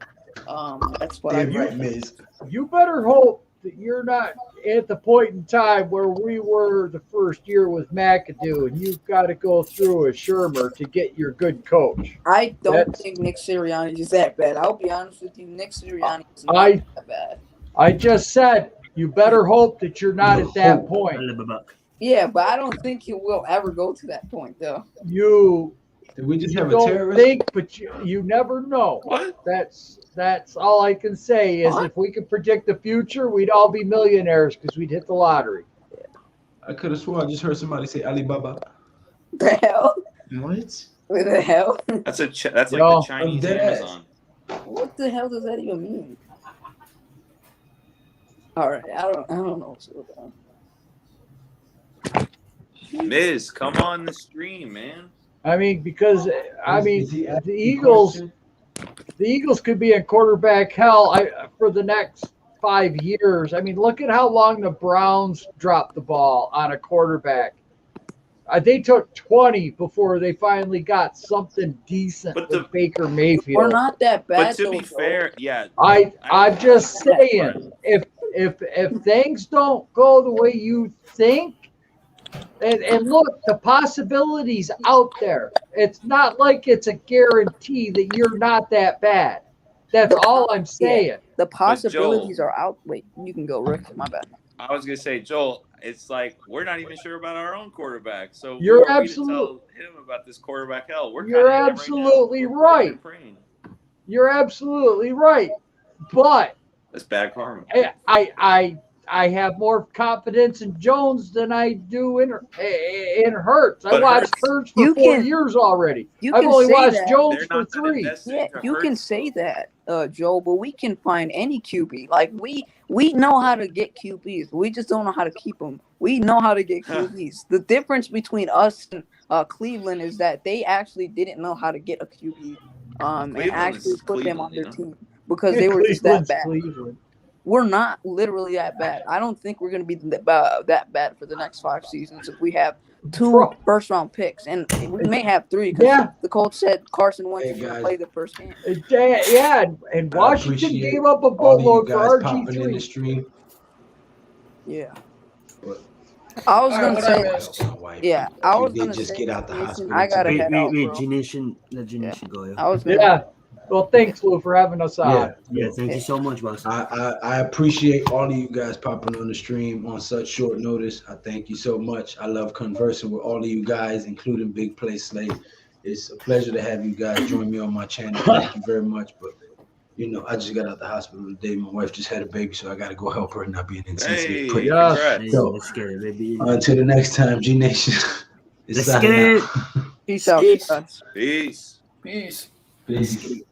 That's what Damn right, Miz. You better hope that you're not at the point in time where we were the first year with McAdoo, and you've got to go through a Shermer to get your good coach. I don't That's- think Nick Sirianni is that bad. I'll be honest with you, Nick Sirianni is not I- that bad. I just said you better hope that you're not at that I point. live about. Yeah, but I don't think he will ever go to that point, though. You Did we just you have a don't terrorist? think, but you never know. What? That's all I can say is What? if we could predict the future, we'd all be millionaires because we'd hit the lottery. I could have swore I just heard somebody say Alibaba. The hell? What? What the hell? That's that's like Yo, the Chinese dead ass. Amazon. What the hell does that even mean? All right, I don't know what's going on. Miz, come on the stream, man. I mean, because Is he the asking Eagles. question? The Eagles could be in quarterback hell for the next 5 years. I mean, look at how long the Browns dropped the ball on a quarterback. They took 20 before they finally got something decent But with Baker Mayfield. We're not that bad. But to be though, Joe. fair, yeah. I'm just saying, if things don't go the way you think, and look, the possibilities out there. It's not like it's a guarantee that you're not that bad. That's all I'm saying. The possibilities are out. Wait, you can go, Rick. My bad. I was gonna say, Joel, it's like we're not even sure about our own quarterback. So You're who are we to absolute- tell him about this quarterback hell? We're You're kinda in it absolutely right. Now. We're right. praying. You're absolutely right. But That's bad karma. I have more confidence in Jones than I do in Hurts. I But watched Hurts for You 4 can- years already. you I've can only say watched that. Jones They're for not that 3. invested Yeah, into you can Hurts, say though. that, Joe, but we can find any QB. Like we know how to get QBs. We just don't know how to keep them. We know how to get QBs. The difference between us and Cleveland is that they actually didn't know how to get a QB. And Cleveland actually is put them on Cleveland, their you know? team because they were just that Cleveland's bad. Cleveland. We're not literally that bad. I don't think we're going to be that bad for the next 5 seasons if we have 2 Bro. first-round picks. And we may have 3 because Yeah. the coach said Carson Wentz Hey, is going to guys. play the first game. Yeah, and I Washington appreciate gave up a all of you boatload for guys popping in the RG3. stream. Yeah. But I was All going right, to what I say, missed. my wife, yeah, I she was did going to just say, get out the Jason, hospital. I got to today. head out, Wait, bro. G-Nation, let G-Nation go, yo. I was going to. Yeah. Well, thanks, Lou, for having us on. Yeah, thank you so much, boss. I appreciate all of you guys popping on the stream on such short notice. I thank you so much. I love conversing with all of you guys, including Big Play Slate. It's a pleasure to have you guys join me on my channel. Thank you very much. But you know, I just got out the hospital today. My wife just had a baby, so I got to go help her and not be an insensitive Hey, prick. Yes. congrats. Hey, So, let's get it, baby. Until the next time, G Nation. Let's get it. Peace out. Peace. guys. Peace. Peace. Peace.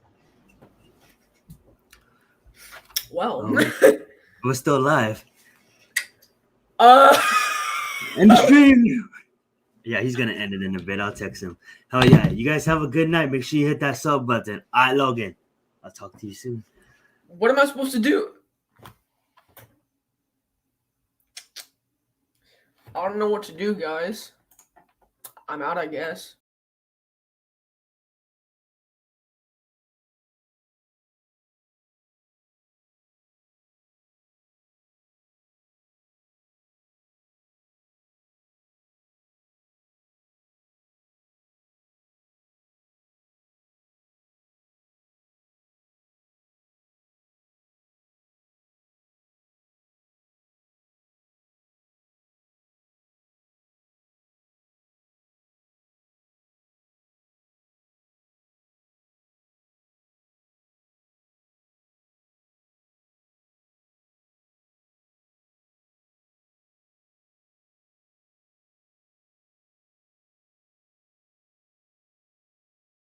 Well. We're still live. And the stream. Yeah, he's gonna end it in a bit. I'll text him. Hell yeah. You guys have a good night. Make sure you hit that sub button. All right, Logan. I'll talk to you soon. What am I supposed to do? I don't know what to do, guys. I'm out, I guess.